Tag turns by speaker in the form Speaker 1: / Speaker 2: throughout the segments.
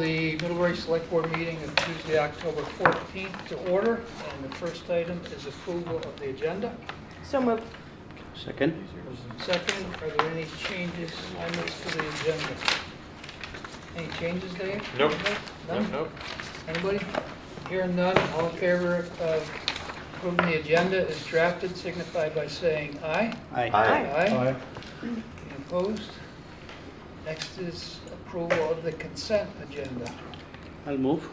Speaker 1: the Middlebury Selectboard meeting of Tuesday, October 14th to order. And the first item is approval of the agenda.
Speaker 2: So moved.
Speaker 3: Second?
Speaker 1: Second, are there any changes, amendments to the agenda? Any changes, Dave?
Speaker 4: Nope.
Speaker 1: None?
Speaker 4: Nope.
Speaker 1: Anybody? Hearing none, all in favor of approving the agenda as drafted, signify by saying aye.
Speaker 3: Aye.
Speaker 1: Aye. Any opposed? Next is approval of the consent agenda.
Speaker 3: I'll move.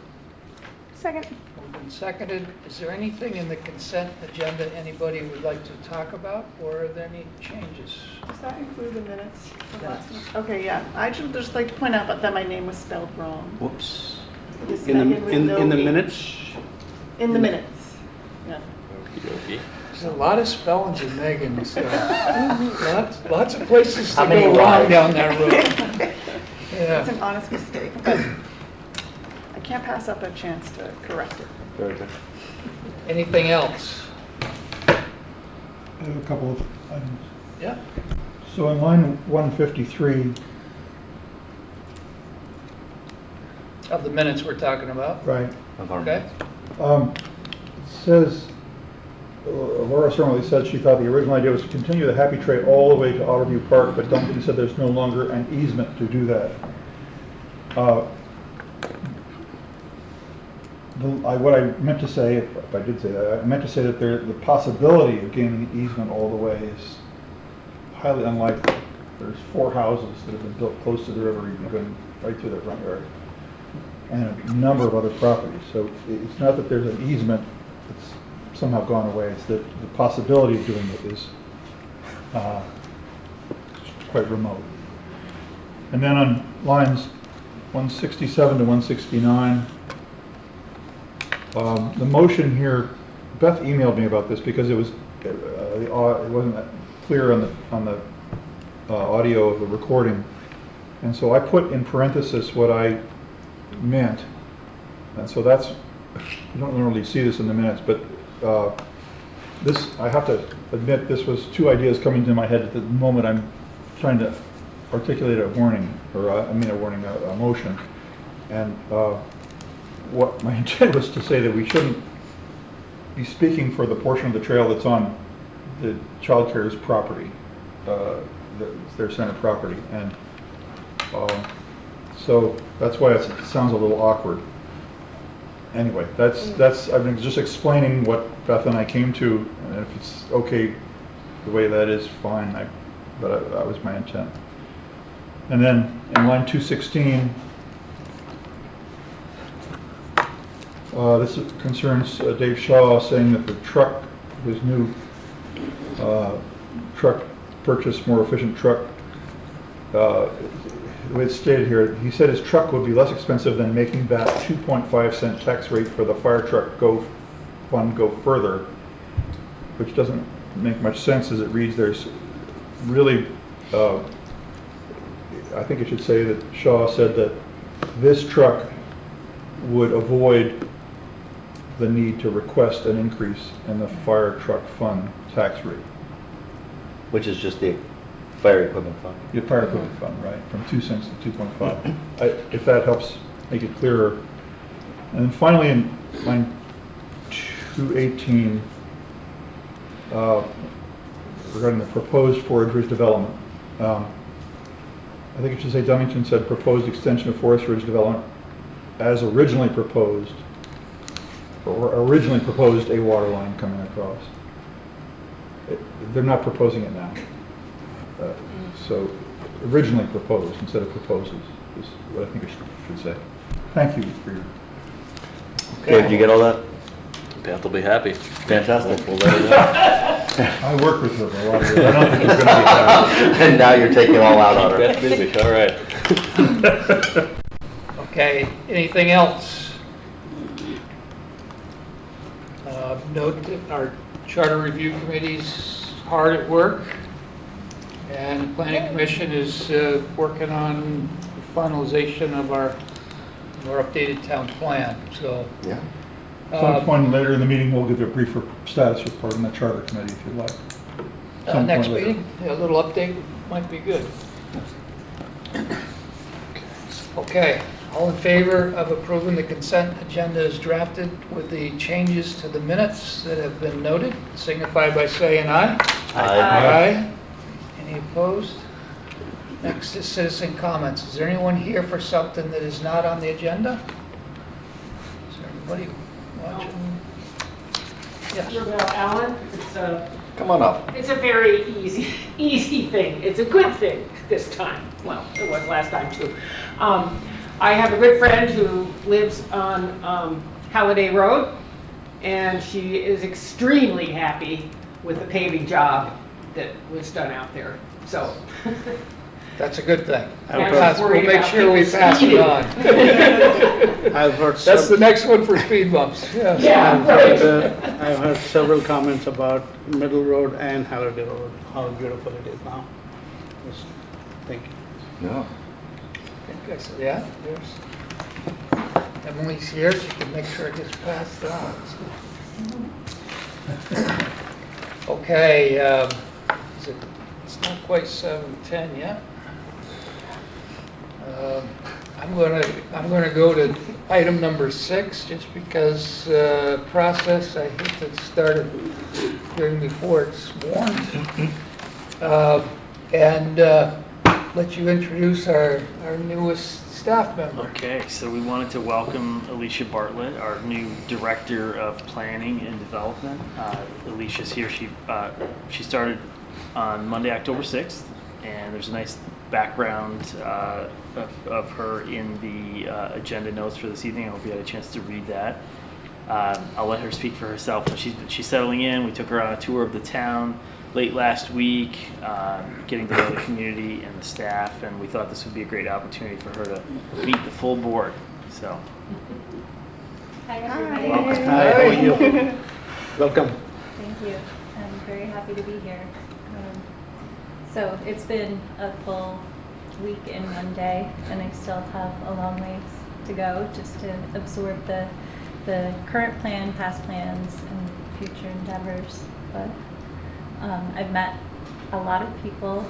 Speaker 2: Second.
Speaker 1: Moved and seconded. Is there anything in the consent agenda anybody would like to talk about, or are there any changes?
Speaker 2: Does that include the minutes from last week? Okay, yeah. I should just like to point out that my name was spelled wrong.
Speaker 3: Whoops.
Speaker 2: It's
Speaker 3: In the,
Speaker 2: Megan with
Speaker 3: in,
Speaker 2: no
Speaker 3: in the
Speaker 2: H.
Speaker 3: minutes?
Speaker 2: In the minutes. Yeah.
Speaker 4: Okey-dokey.
Speaker 1: There's a lot of spellings in Megan, so lots of places to
Speaker 4: How many
Speaker 1: go wrong
Speaker 4: Ys?
Speaker 1: down that road.
Speaker 2: It's
Speaker 1: Yeah.
Speaker 2: an honest mistake, but I can't pass up a chance to correct it.
Speaker 4: Very good.
Speaker 1: Anything else?
Speaker 5: I have a couple of items.
Speaker 1: Yeah.
Speaker 5: So in line 153,
Speaker 1: Of the minutes we're talking about?
Speaker 5: right,
Speaker 1: Okay.
Speaker 5: it says, Laura Sermley said she thought the original idea was to continue the happy trail all the way to Otterview Park, but Duncan said there's no longer an easement to do that. What I meant to say, if I did say that, I meant to say that the possibility of gaining an easement all the way is highly unlikely. There's 4 houses that have been built close to the river, going right through their front yard, and a number of other properties. So it's not that there's an easement that's somehow gone away, it's that the possibility of doing it is quite remote. And then on lines 167 to 169, the motion here, Beth emailed me about this because it wasn't that clear on the audio of the recording, and so I put in parenthesis what I meant, and so that's, you don't normally see this in the minutes, but this, I have to admit, this was 2 ideas coming to my head at the moment I'm trying to articulate a warning, or a motion, and what my intent was to say that we shouldn't be speaking for the portion of the trail that's on the child care's property, their center property, and so that's why it sounds a little awkward. Anyway, that's I've been just explaining what Beth and I came to, and if it's okay the way that is, fine. But that was my intent. And then in line 216. This concerns Dave Shaw saying that the truck, his new truck purchase, more efficient truck, the way it's stated here, he said his truck would be less expensive than making that 2.5-cent tax rate for the fire truck fund go further, which doesn't make much sense as it reads. There's really, I think it should say that Shaw said that this truck would avoid the need to request an increase in the fire truck fund tax rate.
Speaker 6: Which is just the fire equipment fund.
Speaker 5: Your fire equipment fund, right, from 2 cents to 2.5. If that helps make it clearer. And then finally in line 218, regarding the proposed Forest Ridge development. I think it should say Dunnington said proposed extension of Forest Ridge development as originally proposed, or originally proposed a water line coming across. They're not proposing it now. So originally proposed instead of proposes is what I think I should say. Thank you for your...
Speaker 6: Dave, did you get all that?
Speaker 3: Beth will be happy.
Speaker 6: Fantastic.
Speaker 3: We'll let her know.
Speaker 5: I work with her for a lot of years. I don't think it's going to be hard.
Speaker 6: And now you're taking it all out on her.
Speaker 3: Beth's busy, all right.
Speaker 1: Okay, anything else? Note that our Charter Review Committee's hard at work, and the Planning Commission is working on the finalization of our updated town plan, so.
Speaker 6: Yeah.
Speaker 5: Some point later in the meeting, we'll give you a briefer status report on the charter committee if you'd like. Some
Speaker 1: Next
Speaker 5: point later.
Speaker 1: meeting, a little update might be good. Okay, All in favor of approving the consent agenda as drafted with the changes to the minutes that have been noted, signify by saying aye. Aye. Any opposed? Next is citizen comments. Is there anyone here for something that is not on the agenda? Is there anybody watching? Yes.
Speaker 4: Rebel Allen,
Speaker 6: Come on up.
Speaker 4: it's a very easy thing. It's a good thing this time. Well, it was last time too. I have a good friend who lives on Halliday Road, and she is extremely happy with the paving job that was done out there. So
Speaker 1: That's a good thing.
Speaker 4: I'm just
Speaker 1: We'll
Speaker 4: worried
Speaker 1: make
Speaker 4: about
Speaker 1: sure we
Speaker 4: people
Speaker 1: pass it
Speaker 4: speeding.
Speaker 1: on.
Speaker 7: I've heard
Speaker 1: That's the next one for speed bumps. Yes.
Speaker 4: Yeah, right.
Speaker 7: I've heard several comments about Middle Road and Halliday Road, how beautiful it is now. Just thank you.
Speaker 6: No.
Speaker 1: I think I said, yeah, there's, Emily's here, she can make sure it gets passed on. Okay, it's not quite 7:10 yet. I'm gonna go to item number 6, just because process, I hate to start it hearing before it's warned. And let you introduce our newest staff member.
Speaker 8: Okay, so we wanted to welcome Elisha Bartlett, our new Director of Planning and Development. Alicia's here. She started on Monday, October 6th, and there's a nice background of her in the agenda notes for this evening. I hope you had a chance to read that. I'll let her speak for herself. She's settling in. We took her on a tour of the town late last week, getting to know the community and the staff, and we thought this would be a great opportunity for her to meet the full board. So,
Speaker 9: Hi, everybody.
Speaker 8: welcome.
Speaker 7: Hi, how are you? Welcome.
Speaker 9: Thank you. I'm very happy to be here. So it's been a full week and one day, and I still have a long ways to go just to absorb the current plan, past plans, and future endeavors. But I've met a lot of people.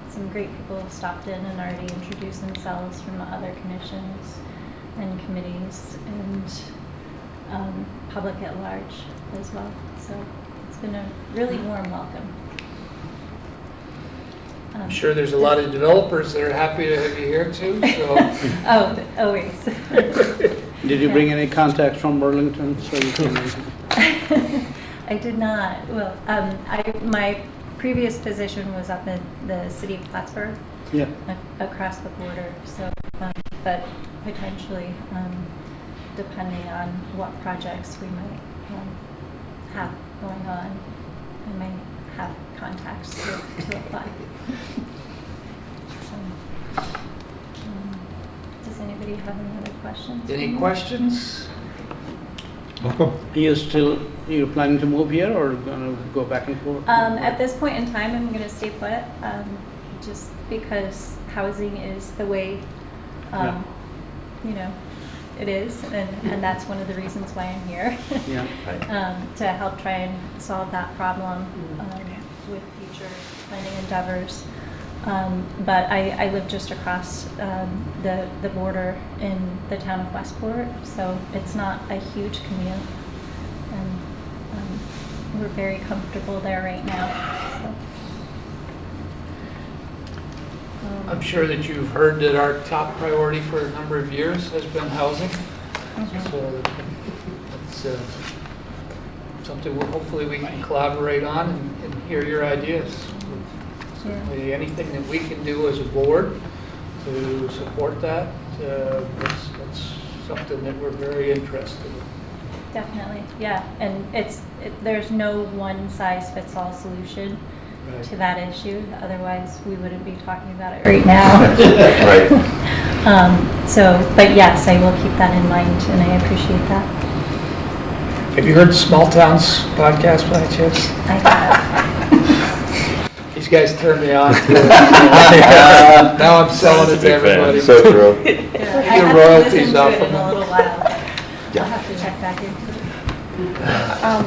Speaker 9: Some great people have stopped in and already introduced themselves from the other commissions and committees, and public at large as well. So it's been a really warm welcome.
Speaker 1: I'm sure there's a lot of developers that are happy to have you here too, so.
Speaker 9: Oh, always.
Speaker 7: Did you bring any contacts from Burlington so you can?
Speaker 9: I did not. Well, my previous position was up in the city of Plattsburgh,
Speaker 7: Yeah.
Speaker 9: across the border. So, but potentially, depending on what projects we might have going on, I might have contacts to apply. So, does anybody have any other questions? for
Speaker 1: Any
Speaker 9: me?
Speaker 1: questions?
Speaker 5: Welcome.
Speaker 7: You planning to move here or gonna go back and forth?
Speaker 9: At this point in time, I'm going to stay put, just because housing is the way,
Speaker 7: Yeah.
Speaker 9: you know, it is, and that's one of the reasons why I'm here.
Speaker 7: Yeah.
Speaker 9: To help try and solve that problem with future planning endeavors. But I live just across the border in the town of Westport, so it's not a huge commute. And we're very comfortable there right now. So.
Speaker 1: I'm sure that you've heard that our top priority for a number of years has been housing. So it's something hopefully we can collaborate on and hear your ideas. Certainly anything that we can do as a board to support that, that's something that we're very interested in.
Speaker 9: Definitely, yeah, and there's no one-size-fits-all solution
Speaker 1: Right.
Speaker 9: to that issue. Otherwise, we wouldn't be talking about it right now.
Speaker 6: Right.
Speaker 9: But yes, I will keep that in mind, and I appreciate that.
Speaker 1: Have you heard the Small Towns podcast by chance?
Speaker 9: I have.
Speaker 1: These guys turned me on to it. Now I'm selling it to everybody.
Speaker 6: So true.
Speaker 9: Yeah, I
Speaker 1: Your
Speaker 9: haven't
Speaker 1: royalties
Speaker 9: listened to
Speaker 1: off
Speaker 9: it
Speaker 1: of
Speaker 9: in a
Speaker 1: them.
Speaker 9: little while.
Speaker 6: Yeah.
Speaker 9: I'll have to check back into it.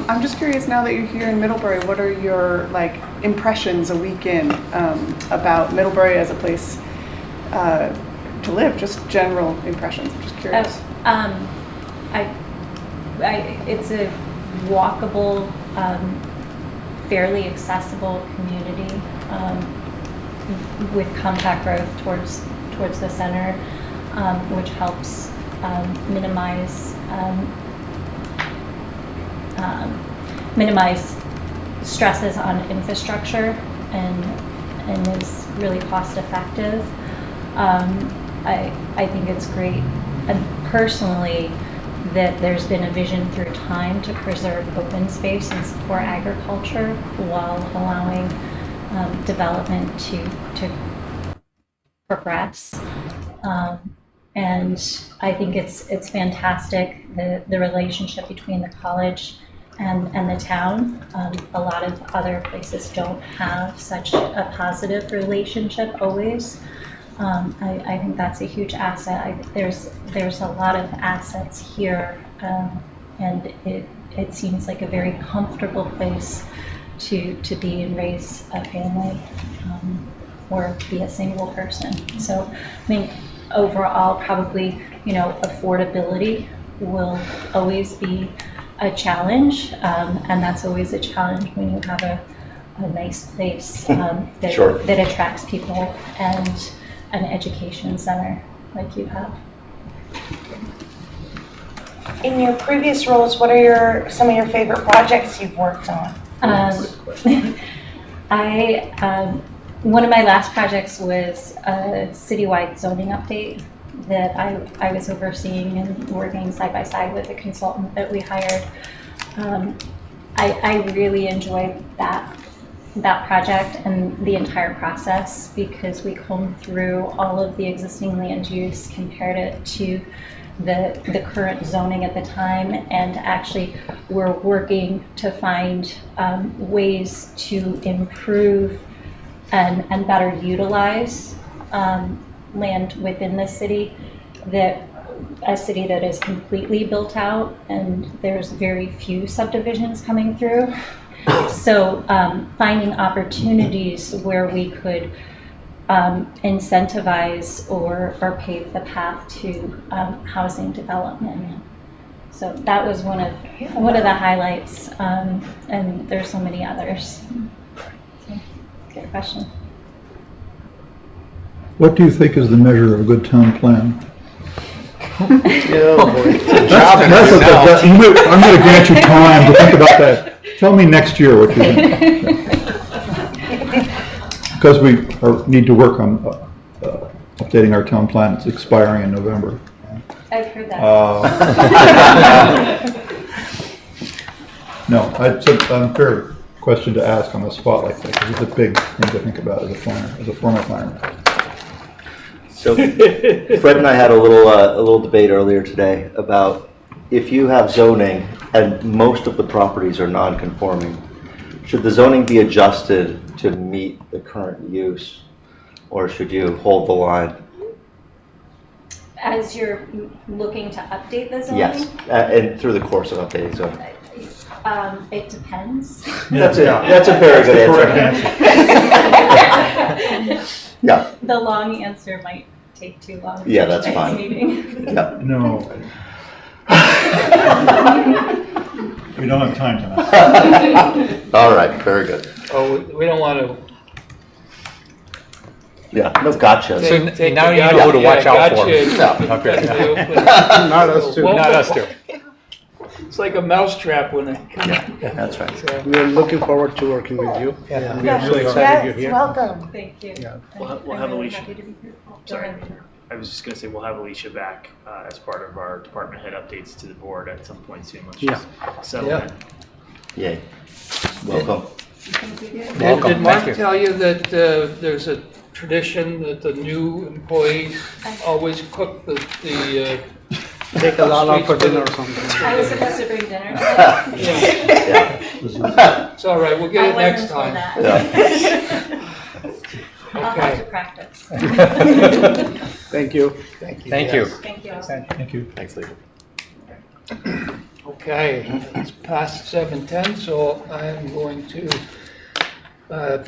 Speaker 2: I'm just curious, now that you're here in Middlebury, what are your impressions a week in about Middlebury as a place to live? Just general impressions. I'm just curious.
Speaker 9: It's a walkable, fairly accessible community with compact growth towards the center, which helps minimize stresses on infrastructure and is really cost effective. I think it's great, and personally, that there's been a vision through time to preserve open space and support agriculture while allowing development to progress. And I think it's fantastic, the relationship between the college and the town. A lot of other places don't have such a positive relationship always. I think that's a huge asset. There's a lot of assets here, and it seems like a very comfortable place to be and raise a family, or be a single person. So I think overall, probably, affordability will always be a challenge, and that's always a challenge when you have a nice place that,
Speaker 6: Sure.
Speaker 9: that attracts people, and an education center like you have.
Speaker 10: In your previous roles, what are some of your favorite projects you've worked on?
Speaker 9: One of my last projects was a citywide zoning update that I was overseeing and working side by side with a consultant that we hired. I really enjoyed that project and the entire process, because we combed through all of the existing land use, compared it to the current zoning at the time, and actually we're working to find ways to improve and better utilize land within the city, a city that is completely built out and there's very few subdivisions coming through. So finding opportunities where we could incentivize or pave the path to housing development. So that was one of the highlights, and there's so many others. So, good question.
Speaker 5: What do you think is the measure of a good town plan? I'm going to grant you time to think about that. Tell me next year what you think. Because we need to work on updating our town plan. It's expiring in November.
Speaker 9: I've heard that.
Speaker 5: No, it's an unfair question to ask on the spot like that, because it's a big thing to think about as a former planner.
Speaker 6: So Fred and I had a little debate earlier today about if you have zoning and most of the properties are non-conforming, should the zoning be adjusted to meet the current use, or should you hold the line?
Speaker 9: As you're looking to update the zoning?
Speaker 6: Yes, and through the course of updating zoning.
Speaker 9: It depends.
Speaker 6: That's a very good answer. Yeah.
Speaker 9: The long answer might take too long.
Speaker 6: Yeah, that's
Speaker 9: Next
Speaker 6: fine.
Speaker 9: meeting.
Speaker 6: Yeah.
Speaker 5: No. We don't have time tonight.
Speaker 6: All right, very good.
Speaker 1: Oh, we don't want to
Speaker 6: Yeah, no gotcha.
Speaker 1: take
Speaker 11: now
Speaker 1: the
Speaker 11: you know who to watch out for.
Speaker 1: gotcha.
Speaker 6: No,
Speaker 11: okay.
Speaker 7: Not us too.
Speaker 1: Well,
Speaker 11: Not us too.
Speaker 1: It's like a mousetrap when they come.
Speaker 6: Yeah, that's right.
Speaker 1: So,
Speaker 7: We are looking forward to working with you.
Speaker 11: Yeah.
Speaker 7: We are really excited
Speaker 10: Yes,
Speaker 7: you're here.
Speaker 10: welcome.
Speaker 9: Thank you.
Speaker 7: Yeah.
Speaker 8: We'll
Speaker 9: I'm
Speaker 8: have
Speaker 9: really
Speaker 8: Elisha.
Speaker 9: happy to be here.
Speaker 8: Sorry.
Speaker 9: Go ahead.
Speaker 8: I was just going to say we'll have Elisha back as part of our department head updates to the board at some point soon. Let's just settle
Speaker 1: Yeah.
Speaker 8: in.
Speaker 6: Yay. Welcome.
Speaker 1: Did Mark tell you that there's a tradition that the new employees always cook the
Speaker 7: Take us all out for
Speaker 1: sweets
Speaker 7: dinner or
Speaker 1: with
Speaker 7: something.
Speaker 9: I was supposed to bring dinner.
Speaker 1: Yeah.
Speaker 6: Yeah.
Speaker 1: It's all right, we'll get it next time.
Speaker 6: Yeah.
Speaker 9: I'll have to
Speaker 1: Okay.
Speaker 9: practice.
Speaker 7: Thank you.
Speaker 11: Thank you.
Speaker 9: Thank you.
Speaker 5: Thank you.
Speaker 3: Thanks, Lee.
Speaker 1: Okay, it's past 7:10, so I'm going to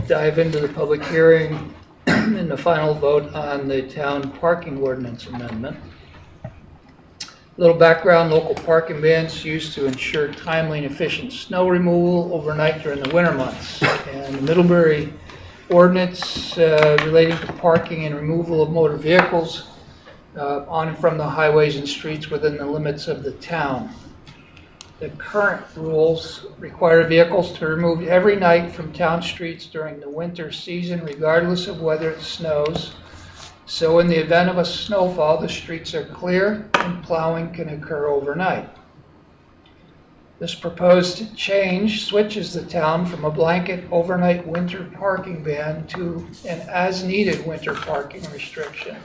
Speaker 1: dive into the public hearing in the final vote on the town parking ordinance amendment. Little background, local parking bans used to ensure timely and efficient snow removal overnight during the winter months. And the Middlebury ordinance relating to parking and removal of motor vehicles on and from the highways and streets within the limits of the town. The current rules require vehicles to be removed every night from town streets during the winter season, regardless of whether it snows. So in the event of a snowfall, the streets are clear and plowing can occur overnight. This proposed change switches the town from a blanket overnight winter parking ban to an as-needed winter parking restriction.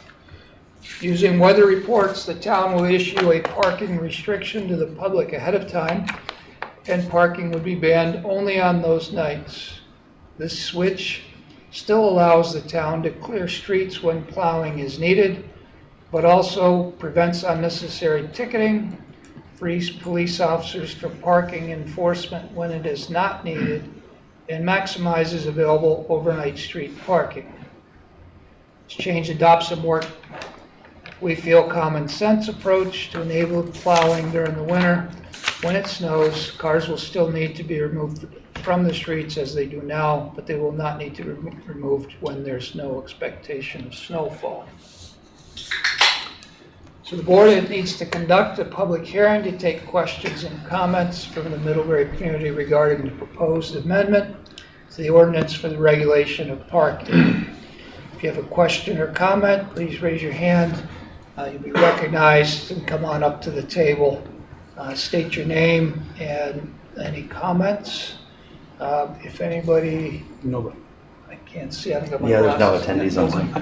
Speaker 1: Using weather reports, the town will issue a parking restriction to the public ahead of time, and parking would be banned only on those nights. This switch still allows the town to clear streets when plowing is needed, but also prevents unnecessary ticketing, frees police officers from parking enforcement when it is not needed, and maximizes available overnight street parking. This change adopts a more, we feel, common sense approach to enable plowing during the winter. When it snows, cars will still need to be removed from the streets as they do now, but they will not need to be removed when there's no expectation of snowfall. So the board needs to conduct a public hearing to take questions and comments from the Middlebury community regarding the proposed amendment to the ordinance for the regulation of parking. If you have a question or comment, please raise your hand. You'll be recognized and come on up to the table. State your name and any comments. If anybody,
Speaker 7: Nobody.
Speaker 1: I can't see, I think I'm.
Speaker 6: Yeah, there's no attendees on Zoom.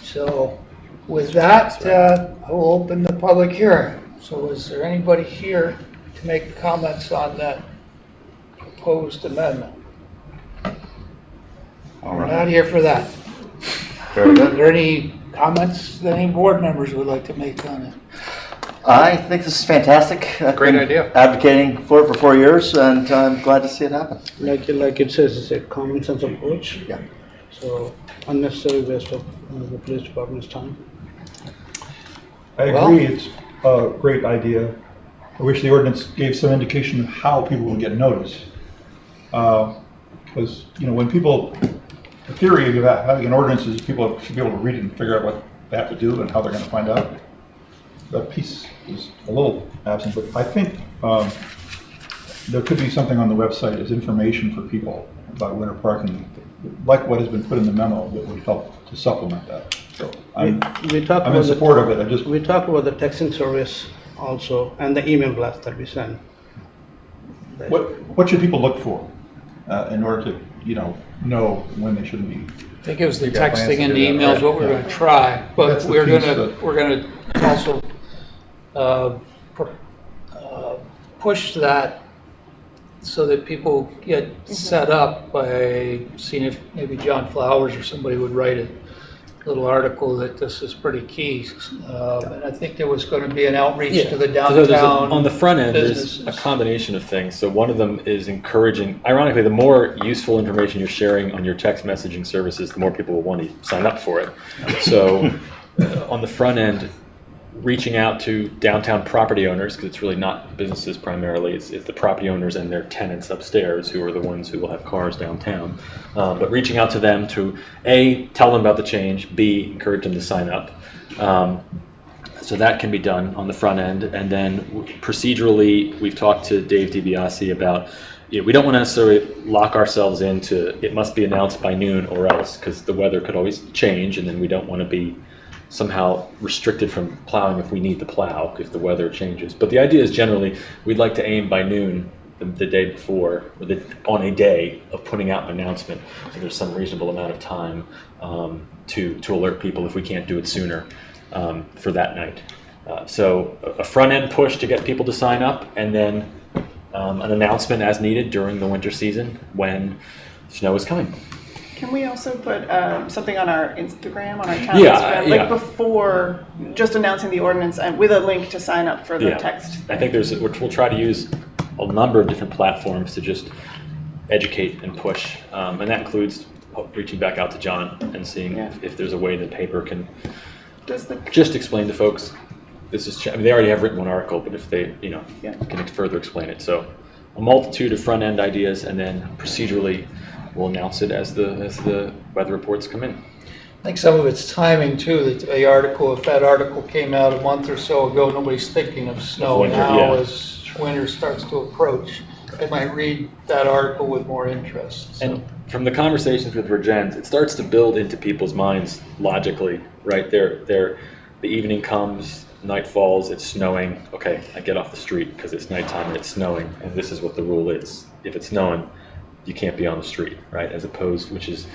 Speaker 1: So with that, I will open the public hearing. So is there anybody here to make comments on that proposed amendment?
Speaker 6: All
Speaker 1: We're
Speaker 6: right.
Speaker 1: not here for that.
Speaker 6: Very
Speaker 1: Are
Speaker 6: good.
Speaker 1: there any comments that any board members would like to make on it?
Speaker 6: I think this is fantastic. I've
Speaker 1: Great
Speaker 6: been
Speaker 1: idea.
Speaker 6: advocating for it for 4 years, and I'm glad to see it happen.
Speaker 7: Like it says, it's a common sense approach.
Speaker 6: Yeah.
Speaker 7: So unnecessary waste of the police department's time.
Speaker 5: I
Speaker 1: Well-
Speaker 5: agree, it's a great idea. I wish the ordinance gave some indication of how people will get notice. Because, when people, the theory of having an ordinance is people should be able to read it and figure out what they have to do and how they're going to find out. That piece is a little absent, but I think there could be something on the website as information for people about winter parking, like what has been put in the memo, that would help to supplement that. So I'm
Speaker 7: We talked
Speaker 5: in
Speaker 7: about
Speaker 5: support of it.
Speaker 7: we talked about the texting service also and the email blast that we send.
Speaker 5: What should people look for in order to, know when they shouldn't be?
Speaker 1: I think it was the
Speaker 5: You got plans
Speaker 1: texting
Speaker 5: to
Speaker 1: and
Speaker 5: do
Speaker 1: the
Speaker 5: that,
Speaker 1: emails
Speaker 5: right?
Speaker 1: what we're
Speaker 5: Yeah.
Speaker 1: going to try, but
Speaker 5: That's the
Speaker 1: we're
Speaker 5: piece
Speaker 1: going to also push that so that people get set up by seeing if maybe John Flowers or somebody would write a little article that this is pretty key. And I think there was going to be an outreach to the
Speaker 11: So there's
Speaker 1: downtown
Speaker 11: on the front end, there's
Speaker 1: businesses.
Speaker 11: a combination of things. So one of them is encouraging, ironically, the more useful information you're sharing on your text messaging services, the more people will want to sign up for it. So on the front end, reaching out to downtown property owners, because it's really not businesses primarily, it's the property owners and their tenants upstairs who are the ones who will have cars downtown. But reaching out to them to A, tell them about the change, B, encourage them to sign up. So that can be done on the front end. And then procedurally, we've talked to Dave DiBiase about, we don't want to necessarily lock ourselves into it must be announced by noon or else, because the weather could always change, and then we don't want to be somehow restricted from plowing if we need to plow if the weather changes. But the idea is generally we'd like to aim by noon the day before, or on a day of putting out an announcement, so there's some reasonable amount of time to alert people if we can't do it sooner for that night. So a front end push to get people to sign up, and then an announcement as needed during the winter season when snow is coming.
Speaker 2: Can we also put something on our Instagram, on our town
Speaker 11: Yeah,
Speaker 2: Instagram,
Speaker 11: yeah.
Speaker 2: like before, just announcing the ordinance and with a link to sign up for the text?
Speaker 11: I think we'll try to use a number of different platforms to just educate and push, and that includes reaching back out to John and seeing if there's a way the paper can
Speaker 2: Does the,
Speaker 11: just explain to folks, this is, I mean, they already have written one article, but if they, can further explain it. So a multitude of front-end ideas, and then procedurally, we'll announce it as the weather reports come in.
Speaker 1: I think some of it's timing too, that the article, if that article came out a month or so ago, nobody's thinking of snow
Speaker 11: Winter,
Speaker 1: now
Speaker 11: yeah.
Speaker 1: as winter starts to approach. They might read that article with more interest. So.
Speaker 11: And from the conversations with Regens, it starts to build into people's minds logically, right? The evening comes, night falls, it's snowing. Okay, I get off the street because it's nighttime and it's snowing, and this is what the rule is. If it's snowing, you can't be on the street, right? As opposed, which is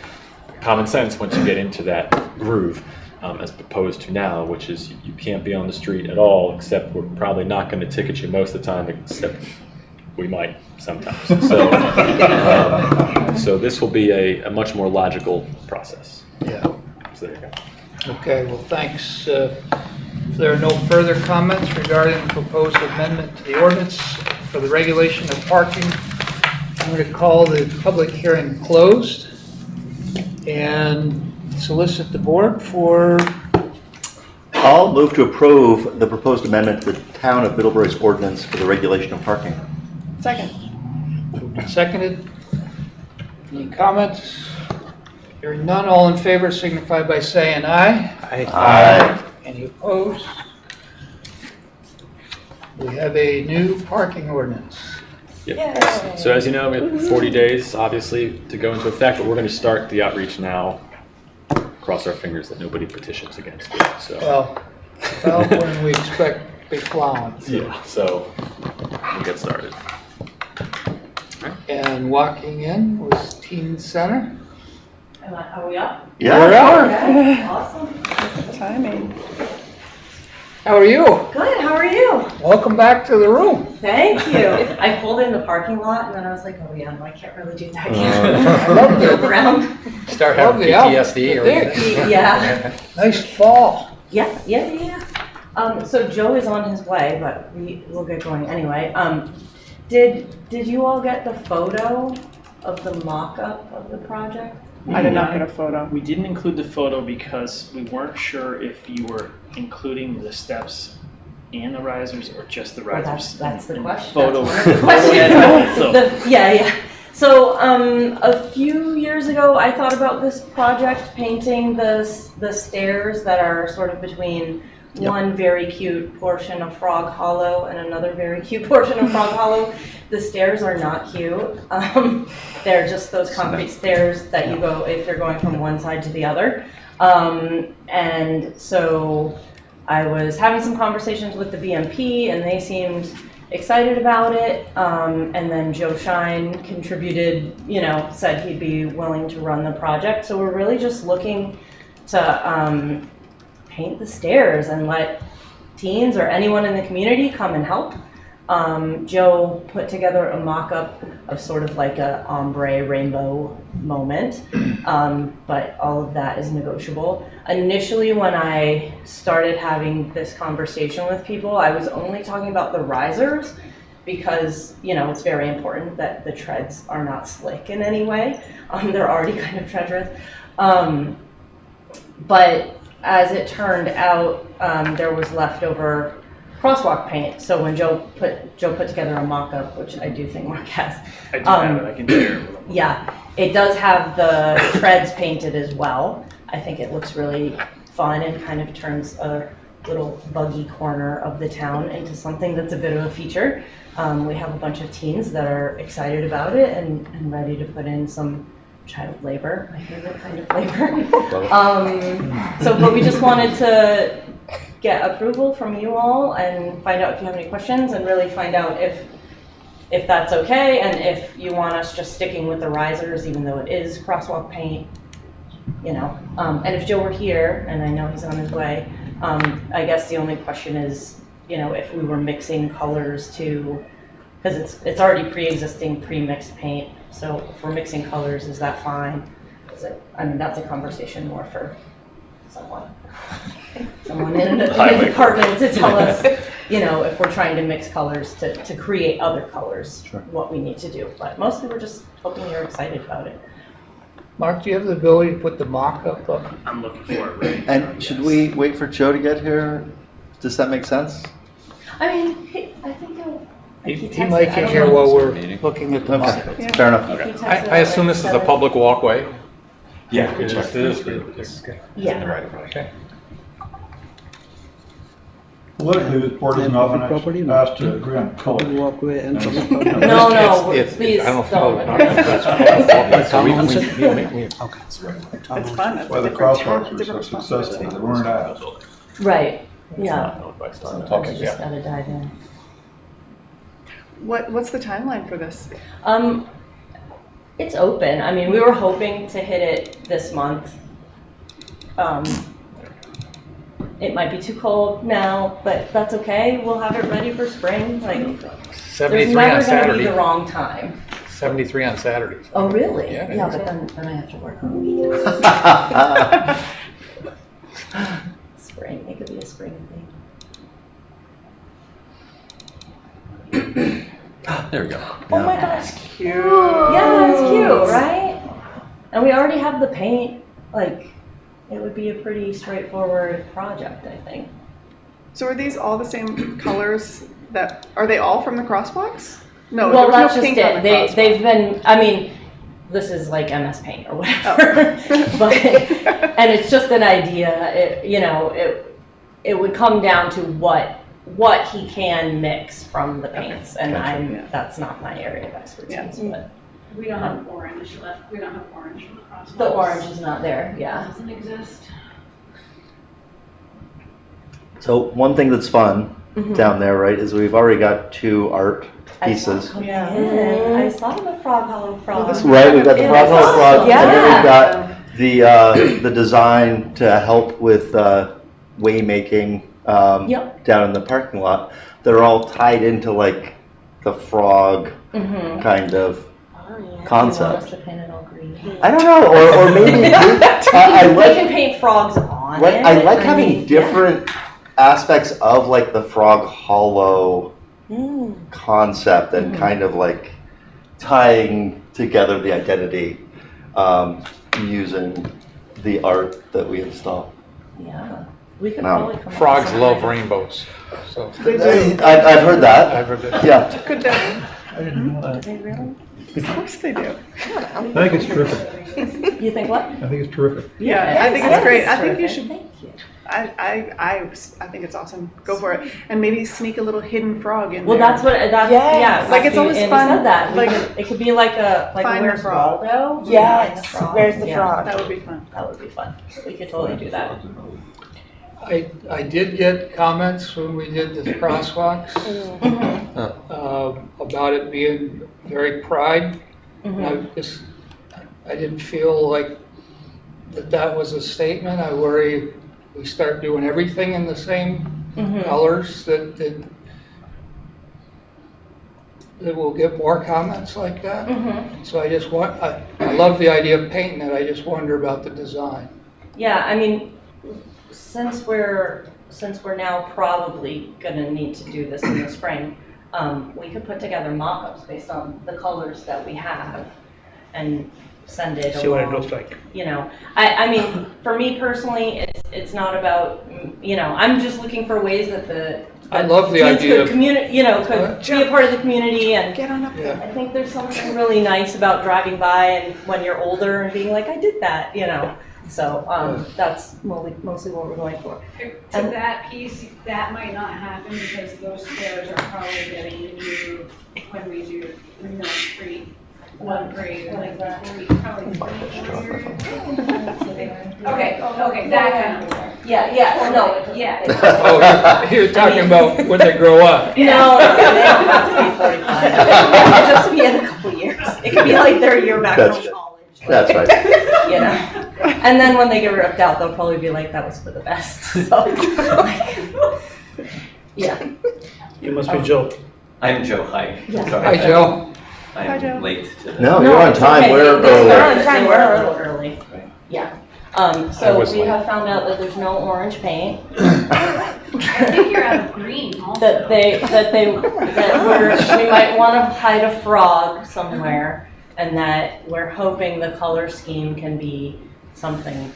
Speaker 11: common sense once you get into that groove, as opposed to now, which is you can't be on the street at all, except we're probably not going to ticket you most of the time, except we might sometimes. So, so this will be a much more logical process.
Speaker 1: Yeah.
Speaker 11: So there you go.
Speaker 1: Okay, well, thanks. If there are no further comments regarding the proposed amendment to the ordinance for the regulation of parking, I'm going to call the public hearing closed and solicit the board for...
Speaker 6: I'll move to approve the proposed amendment to the Town of Middlebury's ordinance for the regulation of parking.
Speaker 2: second.
Speaker 1: Moved and seconded. Any comments? Hearing none, all in favor signify by saying aye.
Speaker 6: Aye.
Speaker 1: Any opposed? We have a new parking ordinance.
Speaker 11: Yep. So as you know, we have 40 days, obviously, to go into effect, but we're going to start the outreach now. Cross our fingers that nobody petitions against it. So.
Speaker 1: Well, when we expect big plowing.
Speaker 11: Yeah. So we'll get started.
Speaker 1: And walking in was Teen Center.
Speaker 12: Are we up?
Speaker 6: Yeah.
Speaker 1: We are.
Speaker 12: Okay, awesome.
Speaker 2: Timing.
Speaker 1: How are you?
Speaker 12: Good, how are you?
Speaker 1: Welcome back to the room.
Speaker 12: Thank you. I pulled in the parking lot and then I was like, oh yeah, no, I can't really do that yet.
Speaker 1: I love
Speaker 12: Move
Speaker 1: the,
Speaker 12: around.
Speaker 13: Start
Speaker 1: love
Speaker 13: having
Speaker 1: the
Speaker 13: PTSD or
Speaker 1: outfit.
Speaker 12: Yeah,
Speaker 1: Nice fall.
Speaker 12: yeah. So Joe is on his way, but we'll get going anyway. Did you all get the photo of the mock-up of the project?
Speaker 2: I did not get a photo.
Speaker 8: We didn't include the photo because we weren't sure if you were including the steps and the risers or just the
Speaker 12: Well,
Speaker 8: risers.
Speaker 12: that's the
Speaker 8: And
Speaker 12: question.
Speaker 8: Photo.
Speaker 12: That's one of the questions.
Speaker 8: So-
Speaker 12: Yeah. So a few years ago, I thought about this project, painting the stairs that are sort of between one very cute portion of Frog Hollow and another very cute portion of Frog Hollow. The stairs are not cute. They're just those concrete stairs that you go if you're going from one side to the other. And so I was having some conversations with the BMP and they seemed excited about it. And then Joe Shine contributed, said he'd be willing to run the project. So we're really just looking to paint the stairs and let teens or anyone in the community come and help. Joe put together a mock-up of sort of like a ombre rainbow moment, but all of that is negotiable. Initially, when I started having this conversation with people, I was only talking about the risers because, it's very important that the treads are not slick in any way. They're already kind of treacherous. But as it turned out, there was leftover crosswalk paint. So when Joe put together a mock-up, which I do think Mark has.
Speaker 8: I do have it. I can share it with them.
Speaker 12: Yeah, it does have the treads painted as well. I think it looks really fun and kind of turns a little buggy corner of the town into something that's a bit of a feature. We have a bunch of teens that are excited about it and ready to put in some child labor, my favorite kind of labor. But we just wanted to get approval from you all and find out if you have any questions and really find out if that's okay and if you want us just sticking with the risers even though it is crosswalk paint, and if Joe were here, and I know he's on his way, I guess the only question is, if we were mixing colors to, because it's already pre-existing pre-mixed paint, so if we're mixing colors, is that fine? That's a conversation more for someone in the department to tell us, if we're trying to mix colors to create other colors, what we need to do. But mostly we're just hoping you're excited about it.
Speaker 1: Mark, do you have the ability to put the mock-up up?
Speaker 8: I'm looking for it right.
Speaker 6: And should we wait for Joe to get here? Does that make sense?
Speaker 12: I mean, I think
Speaker 1: He might get here while we're looking at the mock-up.
Speaker 6: Okay, fair enough.
Speaker 13: I assume this is a public walkway?
Speaker 11: Yeah.
Speaker 13: It is.
Speaker 12: Yeah.
Speaker 13: Okay.
Speaker 5: Politically, this board isn't often
Speaker 7: Property, no.
Speaker 5: asked to agree on color.
Speaker 7: Public walkway and.
Speaker 12: No, no,
Speaker 13: It's-
Speaker 12: please
Speaker 13: I don't know if
Speaker 12: don't.
Speaker 13: So we-
Speaker 2: It's fun. It's
Speaker 5: Why
Speaker 2: a
Speaker 5: the
Speaker 2: different
Speaker 5: crosswalks were
Speaker 2: different
Speaker 5: so successful,
Speaker 2: responsibility.
Speaker 5: they weren't asked.
Speaker 12: Right, yeah. Sometimes
Speaker 13: Okay,
Speaker 12: you
Speaker 13: yeah.
Speaker 12: just gotta dive in.
Speaker 2: What's the timeline for this?
Speaker 12: It's open. I mean, we were hoping to hit it this month. It might be too cold now, but that's okay. We'll have it ready for spring. Like, there's
Speaker 13: 73 on
Speaker 12: never gonna be
Speaker 13: Saturday.
Speaker 12: the wrong time.
Speaker 13: 73 on Saturday.
Speaker 12: Oh, really?
Speaker 13: Yeah,
Speaker 12: Yeah,
Speaker 13: I
Speaker 12: but
Speaker 13: think
Speaker 12: then I have to work on the weekends. Spring, it could be a spring thing.
Speaker 11: There we go.
Speaker 12: Oh my gosh,
Speaker 2: Cute.
Speaker 12: yeah, it's cute, right? And we already have the paint. Like, it would be a pretty straightforward project, I think.
Speaker 2: So are these all the same colors that, are they all from the crosswalks? No,
Speaker 12: Well,
Speaker 2: there was
Speaker 12: that's
Speaker 2: no
Speaker 12: just
Speaker 2: pink on
Speaker 12: it.
Speaker 2: the crosswalk.
Speaker 12: They've been, I mean, this is like MS Paint or whatever. But, and it's just an idea. It would come down to what he can mix from the paints, and that's not my area of expertise. But
Speaker 4: We don't have orange left. We don't have orange in the crosswalks.
Speaker 12: the orange is not there. Yeah.
Speaker 4: Doesn't exist.
Speaker 6: So one thing that's fun down there, right, is we've already got 2 art pieces.
Speaker 12: I saw the Frog Hollow Frog.
Speaker 6: Right, we've got the Frog Hollow Frog,
Speaker 12: Yeah.
Speaker 6: and then we've got the design to help with waymaking
Speaker 12: Yep.
Speaker 6: down in the parking lot. They're all tied into like the frog kind of concept.
Speaker 12: You want us to paint it all green?
Speaker 6: I don't know, or maybe I
Speaker 12: We
Speaker 6: like
Speaker 12: can paint frogs on
Speaker 6: Right,
Speaker 12: it.
Speaker 6: I like having
Speaker 12: mean,
Speaker 6: different aspects of like the Frog Hollow concept and kind of like tying together the identity using the art that we install.
Speaker 12: Yeah. We could
Speaker 6: No.
Speaker 12: probably come up
Speaker 13: Frogs
Speaker 12: with some
Speaker 13: love
Speaker 12: idea.
Speaker 13: rainbows. So
Speaker 6: I've heard that.
Speaker 13: I've heard that.
Speaker 6: Yeah.
Speaker 2: Good day.
Speaker 5: I didn't know that.
Speaker 12: Do they really?
Speaker 2: Of course they do.
Speaker 5: I think it's terrific.
Speaker 12: You think what?
Speaker 5: I think it's terrific.
Speaker 2: Yeah, I think it's great. I think you
Speaker 12: Terrific.
Speaker 2: should,
Speaker 12: Thank you.
Speaker 2: I think it's awesome. Go for it. And maybe sneak a little hidden frog in
Speaker 12: Well,
Speaker 2: there.
Speaker 12: that's what,
Speaker 10: Yes.
Speaker 12: yeah.
Speaker 2: Like, it's always
Speaker 12: Andy
Speaker 2: fun,
Speaker 12: said that.
Speaker 2: like,
Speaker 12: It could be like a
Speaker 2: find the
Speaker 12: Where's
Speaker 2: frog.
Speaker 12: Waldo?
Speaker 10: Yes,
Speaker 12: Find the frog.
Speaker 10: Where's the
Speaker 12: Yeah,
Speaker 10: frog?
Speaker 2: That would be fun.
Speaker 12: That would be fun. We could totally do that.
Speaker 1: I did get comments when we did the crosswalks about it being very pride. And I didn't feel like that was a statement. I worry we start doing everything in the same colors that we'll get more comments like that. So I just I love the idea of painting it. I just wonder about the design.
Speaker 12: Yeah, I mean, since we're now probably gonna need to do this in the spring, we could put together mock-ups based on the colors that we have and send it
Speaker 7: See what it
Speaker 12: along.
Speaker 7: looks like.
Speaker 12: You know, I mean, for me personally, it's not about, I'm just looking for ways that
Speaker 1: I love the
Speaker 12: teens
Speaker 1: idea
Speaker 12: could
Speaker 1: of-
Speaker 12: could be a part of the community, and
Speaker 2: Get on up there.
Speaker 12: I think there's something really nice about driving by and when you're older and being like, I did that, So that's mostly what we're going for.
Speaker 4: To that piece, that might not happen because those stairs are probably getting removed when we do North Street. One grade, like before we probably. Okay, that kind of.
Speaker 12: Yeah, no,
Speaker 4: Yeah.
Speaker 1: Oh, you're talking about when they grow up.
Speaker 12: No, they don't have to be 45. It could just be in a couple years. It could be like their year back
Speaker 6: That's
Speaker 12: from
Speaker 6: right.
Speaker 12: college.
Speaker 6: That's right.
Speaker 12: And then when they get ripped out, they'll probably be like, that was for the best. So, yeah.
Speaker 7: You must be Joe.
Speaker 14: I'm Joe. Hi.
Speaker 12: Yeah.
Speaker 14: Sorry.
Speaker 1: Hi, Joe.
Speaker 14: I'm
Speaker 2: Hi, Joe.
Speaker 14: late to the.
Speaker 6: No, you're on
Speaker 12: it's
Speaker 6: time.
Speaker 12: okay.
Speaker 6: We're
Speaker 12: They're
Speaker 6: early.
Speaker 12: on time. We're a little early. Yeah. So
Speaker 13: was
Speaker 12: we
Speaker 13: late.
Speaker 12: have found out that there's no orange paint.
Speaker 4: I think you're out of green also.
Speaker 12: that we might want to hide a frog somewhere. and that we're hoping the color scheme can be something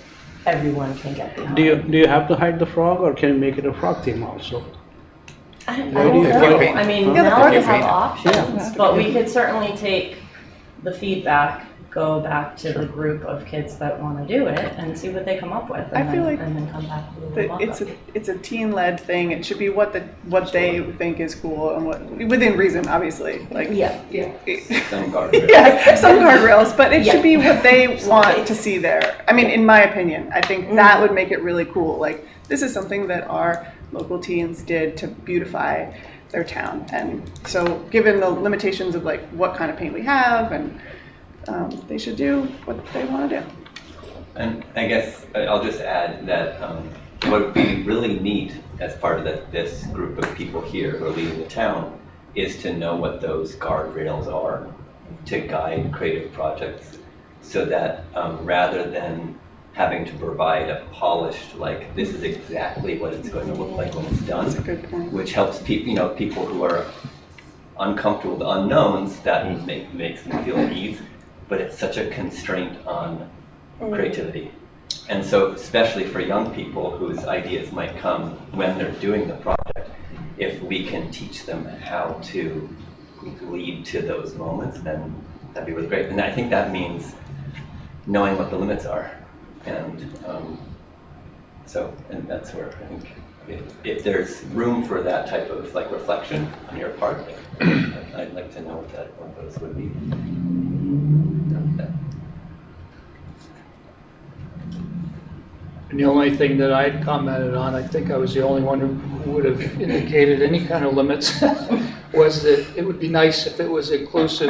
Speaker 12: everyone can get behind.
Speaker 7: Do you have to hide the frog, or can you make it a frog theme also?
Speaker 12: I don't
Speaker 7: Where do you
Speaker 12: know.
Speaker 7: think?
Speaker 12: I mean,
Speaker 2: Yeah, the
Speaker 12: now
Speaker 2: frog
Speaker 12: we
Speaker 2: is
Speaker 12: have
Speaker 2: painted.
Speaker 12: options, but we could certainly take the feedback, go back to the group of kids that want to do it, and see what they come up with,
Speaker 2: I feel like
Speaker 12: and then come back with a
Speaker 2: But
Speaker 12: little mock-up.
Speaker 2: it's a teen-led thing. It should be what they think is cool and what, within reason, obviously. Like,
Speaker 12: Yeah.
Speaker 6: Some guardrails.
Speaker 2: yeah, some guardrails, but it
Speaker 12: Yeah.
Speaker 2: should be what they want to see there. I mean, in my opinion, I think that would make it really cool. Like, this is something that our local teens did to beautify their town. And so given the limitations of like what kind of paint we have, and they should do what they want to do.
Speaker 14: And I guess I'll just add that what would be really neat as part of this group of people here who are leading the town is to know what those guardrails are to guide creative projects, so that rather than having to provide a polished, like, this is exactly what it's going to look like when it's done,
Speaker 2: That's a good point.
Speaker 14: which helps people, people who are uncomfortable with unknowns, that makes them feel at ease, but it's such a constraint on creativity. And so, especially for young people whose ideas might come when they're doing the project, if we can teach them how to lead to those moments, then that'd be really great. And I think that means knowing what the limits are. And and that's where I think if there's room for that type of like reflection on your part, I'd like to know what those would be.
Speaker 1: And the only thing that I'd commented on, I think I was the only one who would have indicated any kind of limits, was that it would be nice if it was inclusive,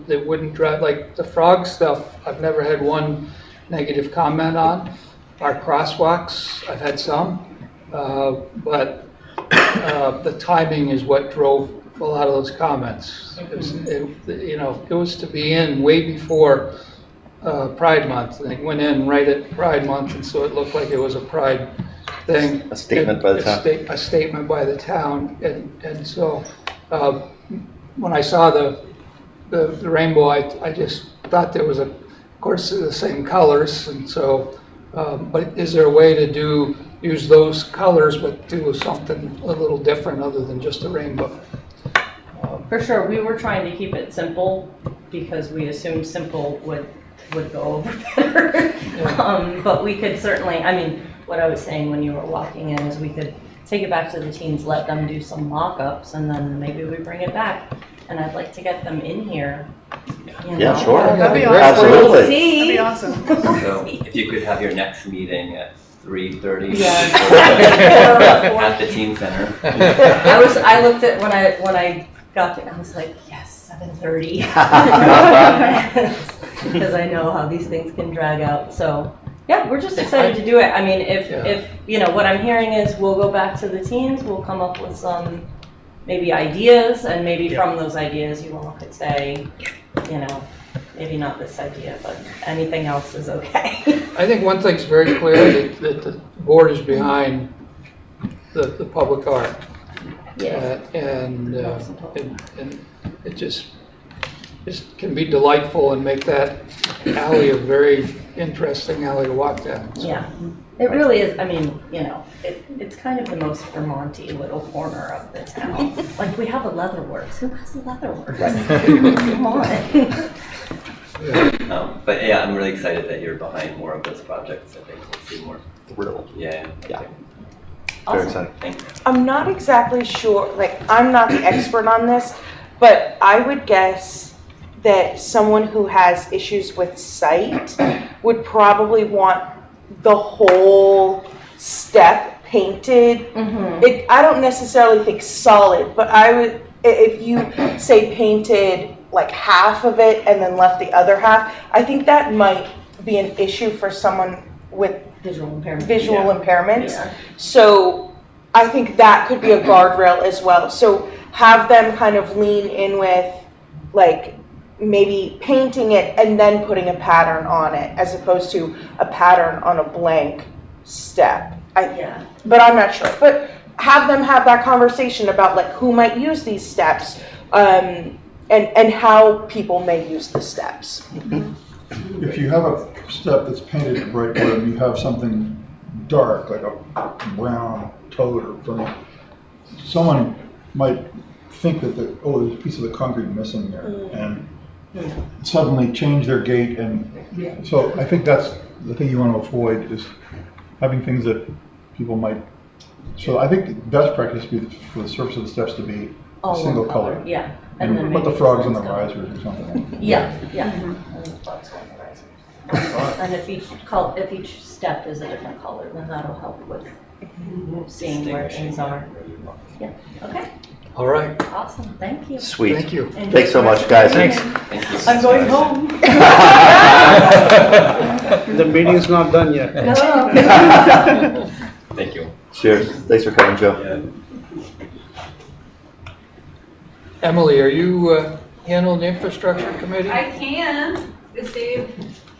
Speaker 1: that wouldn't drive, like the frog stuff, I've never had one negative comment on. Our crosswalks, I've had some, but the timing is what drove a lot of those comments. It was to be in way before Pride Month. They went in right at Pride Month, and so it looked like it was a Pride thing.
Speaker 6: A statement by the town.
Speaker 1: A statement by the town, and so when I saw the rainbow, I just thought there was of course, they're the same colors, and so, but is there a way to use those colors but do something a little different other than just a rainbow?
Speaker 12: For sure, we were trying to keep it simple because we assumed simple would go over better. But we could certainly, I mean, what I was saying when you were walking in is we could take it back to the teens, let them do some mock-ups, and then maybe we bring it back. And I'd like to get them in here.
Speaker 6: Yeah, sure.
Speaker 2: That'd be awesome.
Speaker 6: Absolutely.
Speaker 2: That'd be awesome.
Speaker 14: So if you could have your next meeting at 3:30 at the teen center.
Speaker 12: I looked at when I got there, I was like, yes, 7:30. Because I know how these things can drag out. So yeah, we're just excited to do it. I mean, if what I'm hearing is we'll go back to the teens, we'll come up with some maybe ideas, and maybe from those ideas you all could say, maybe not this idea, but anything else is okay.
Speaker 1: I think one thing's very clear, that the board is behind the public art.
Speaker 12: Yeah.
Speaker 1: And it just can be delightful and make that alley a very interesting alley to walk down. So.
Speaker 12: Yeah, it really is. I mean, it's kind of the most Vermont-y little corner of the town. Like, we have a Leatherworks. Who has a Leatherworks? Come on.
Speaker 14: But yeah, I'm really excited that you're behind more of those projects. I think we'll see more.
Speaker 6: Thrilled.
Speaker 14: Yeah.
Speaker 6: Very excited.
Speaker 14: Thank you.
Speaker 10: I'm not exactly sure, like, I'm not the expert on this, but I would guess that someone who has issues with sight would probably want the whole step painted.
Speaker 12: Mm-hmm.
Speaker 10: I don't necessarily think solid, but if you say painted like half of it and then left the other half, I think that might be an issue for someone with
Speaker 12: Visual impairment.
Speaker 10: impairments.
Speaker 12: Yeah.
Speaker 10: So I think that could be a guardrail as well. So have them kind of lean in with like maybe painting it and then putting a pattern on it, as opposed to a pattern on a blank step. But I'm not sure. But have them have that conversation about like who might use these steps, and how people may use the steps.
Speaker 5: If you have a step that's painted bright blue and you have something dark, like a brown toad or something, someone might think that there's a piece of the concrete missing there, and suddenly change their gait. And so I think that's the thing you want to avoid, is having things that people might. So I think the best practice would be for the surface of the steps to be a
Speaker 12: All
Speaker 5: single
Speaker 12: one
Speaker 5: color.
Speaker 12: Yeah.
Speaker 5: And
Speaker 12: then
Speaker 5: put the
Speaker 12: maybe
Speaker 5: frogs on the
Speaker 12: designs go.
Speaker 5: risers or something.
Speaker 12: Yeah, yeah. And the frogs go on the risers. And if each step is a different color, then that'll help with seeing where things are. Yeah, okay,
Speaker 1: All right.
Speaker 12: awesome, thank you.
Speaker 6: Sweet.
Speaker 1: Thank you.
Speaker 12: Enjoy
Speaker 6: Thanks so
Speaker 12: the rest
Speaker 6: much,
Speaker 12: of
Speaker 6: guys.
Speaker 12: your
Speaker 1: Thanks.
Speaker 12: evening.
Speaker 10: I'm going home.
Speaker 7: The meeting's not done yet.
Speaker 12: No.
Speaker 14: Thank you.
Speaker 6: Cheers. Thanks for coming, Joe.
Speaker 1: Emily, are you handling the infrastructure committee?
Speaker 15: I can. Is Dave?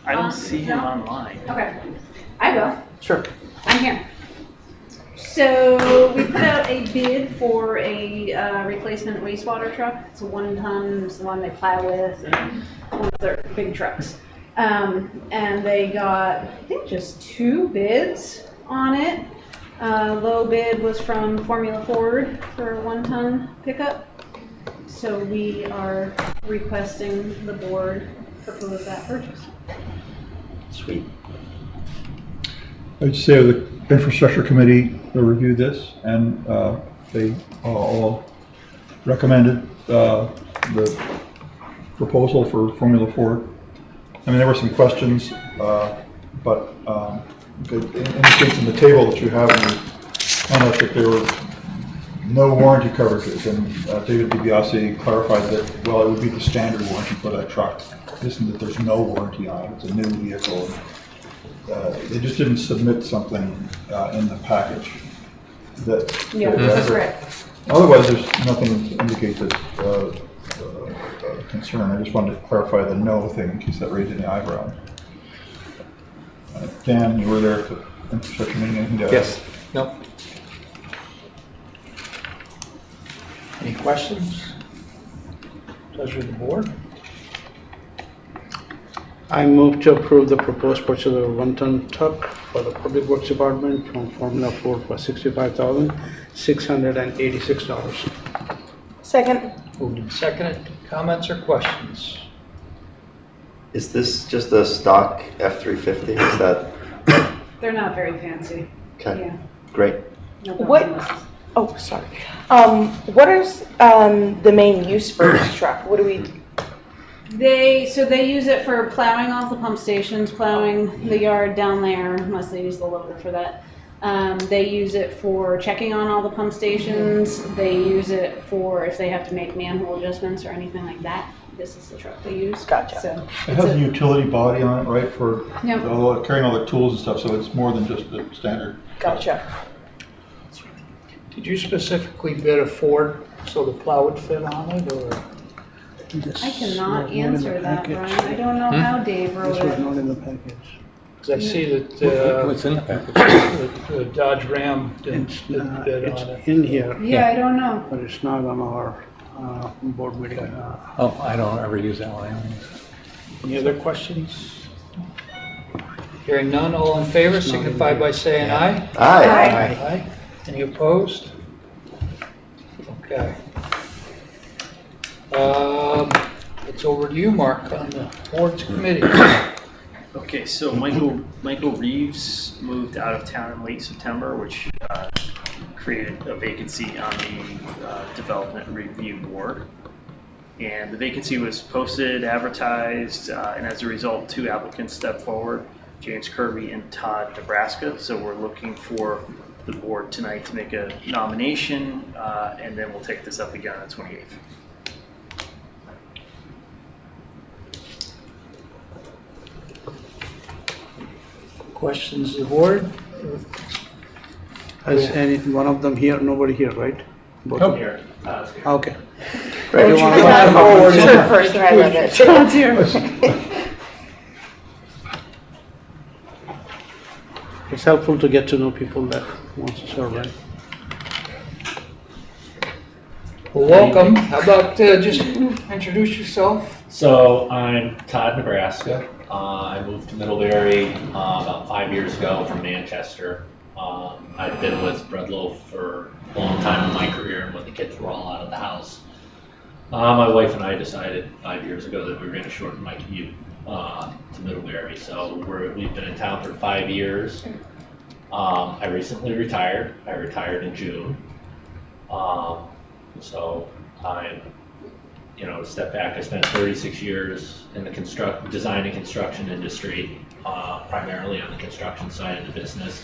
Speaker 8: I don't see him online.
Speaker 15: Okay. I will.
Speaker 1: Sure.
Speaker 15: I'm here. So we put out a bid for a replacement wastewater truck. It's a 1-ton. It's the one they plow with, and one of their big trucks. And they got, I think, just 2 bids on it. Low bid was from Formula Ford for a 1-ton pickup. So we are requesting the board approve that purchase.
Speaker 6: Sweet.
Speaker 5: I'd say the infrastructure committee reviewed this, and they all recommended the proposal for Formula Ford. I mean, there were some questions, but it indicates in the table that you have in the handout that there was no warranty coverages, and David DiBiase clarified that, well, it would be the standard warranty for that truck. It isn't that there's no warranty on it, it's a new vehicle. They just didn't submit something in the package that.
Speaker 15: Yeah, that's correct.
Speaker 5: Otherwise, there's nothing to indicate that concern. I just wanted to clarify the no thing in case that raised any eyebrows. Dan, you were there at the infrastructure meeting, anything to add?
Speaker 13: Yes.
Speaker 1: No. Any questions? Pleasure of the board.
Speaker 7: I move to approve the proposed purchase of a 1-ton truck for the Public Works Department from Formula Ford for $65,686.
Speaker 10: Second.
Speaker 1: Moved and seconded. Comments or questions?
Speaker 6: Is this just a stock F-350? Is that,
Speaker 15: They're not very fancy.
Speaker 6: okay,
Speaker 15: Yeah.
Speaker 6: great.
Speaker 15: No
Speaker 10: What-
Speaker 15: bells and whistles.
Speaker 10: Oh, sorry. What is the main use for this truck? What do we?
Speaker 15: They use it for plowing off the pump stations, plowing the yard down there, unless they use the loader for that. They use it for checking on all the pump stations. They use it for if they have to make manhole adjustments or anything like that. This is the truck they use.
Speaker 10: Gotcha.
Speaker 15: So
Speaker 5: It has a utility body on it, right, for
Speaker 15: Yep.
Speaker 5: carrying all the tools and stuff, so it's more than just the standard.
Speaker 10: Gotcha.
Speaker 1: Did you specifically bid a Ford so the plow would fit on it, or?
Speaker 15: I cannot answer that, Brian. I don't know how Dave wrote
Speaker 7: This was
Speaker 15: it.
Speaker 7: not in the package.
Speaker 1: Because I see that
Speaker 13: What's in the package?
Speaker 1: the Dodge Ram didn't bid
Speaker 7: It's
Speaker 1: on it.
Speaker 7: in here,
Speaker 15: Yeah, I don't know.
Speaker 7: but it's not on our board meeting.
Speaker 13: Oh, I don't ever use that one.
Speaker 1: Any other questions? Hearing none, all in favor signify by saying aye.
Speaker 6: Aye.
Speaker 1: Aye. Any opposed? Okay. It's over to you, Mark, on the board's committee.
Speaker 8: Okay, so Michael Reeves moved out of town in late September, which created a vacancy on the Development Review Board. And the vacancy was posted, advertised, and as a result, 2 applicants stepped forward, James Kirby and Todd Nebraska. So we're looking for the board tonight to make a nomination, and then we'll take this up again on the 28th.
Speaker 1: Questions of the board?
Speaker 7: Is any one of them here? Nobody here, right? Both
Speaker 1: Nope.
Speaker 8: Here.
Speaker 7: Okay.
Speaker 10: Great.
Speaker 7: You wanna
Speaker 10: Bring that forward to the person. I love it.
Speaker 2: John's here.
Speaker 7: It's helpful to get to know people that wants to serve, right?
Speaker 1: Well, welcome. How about just introduce yourself?
Speaker 16: So I'm Todd, Nebraska. I moved to Middlebury about 5 years ago from Manchester. I've been with Breadloaf for a long time in my career and when the kids were all out of the house. My wife and I decided 5 years ago that we were going to shorten my commute to Middlebury. So we've been in town for 5 years. I recently retired. I retired in June. So I'm, to step back, I spent 36 years in the design and construction industry, primarily on the construction side of the business.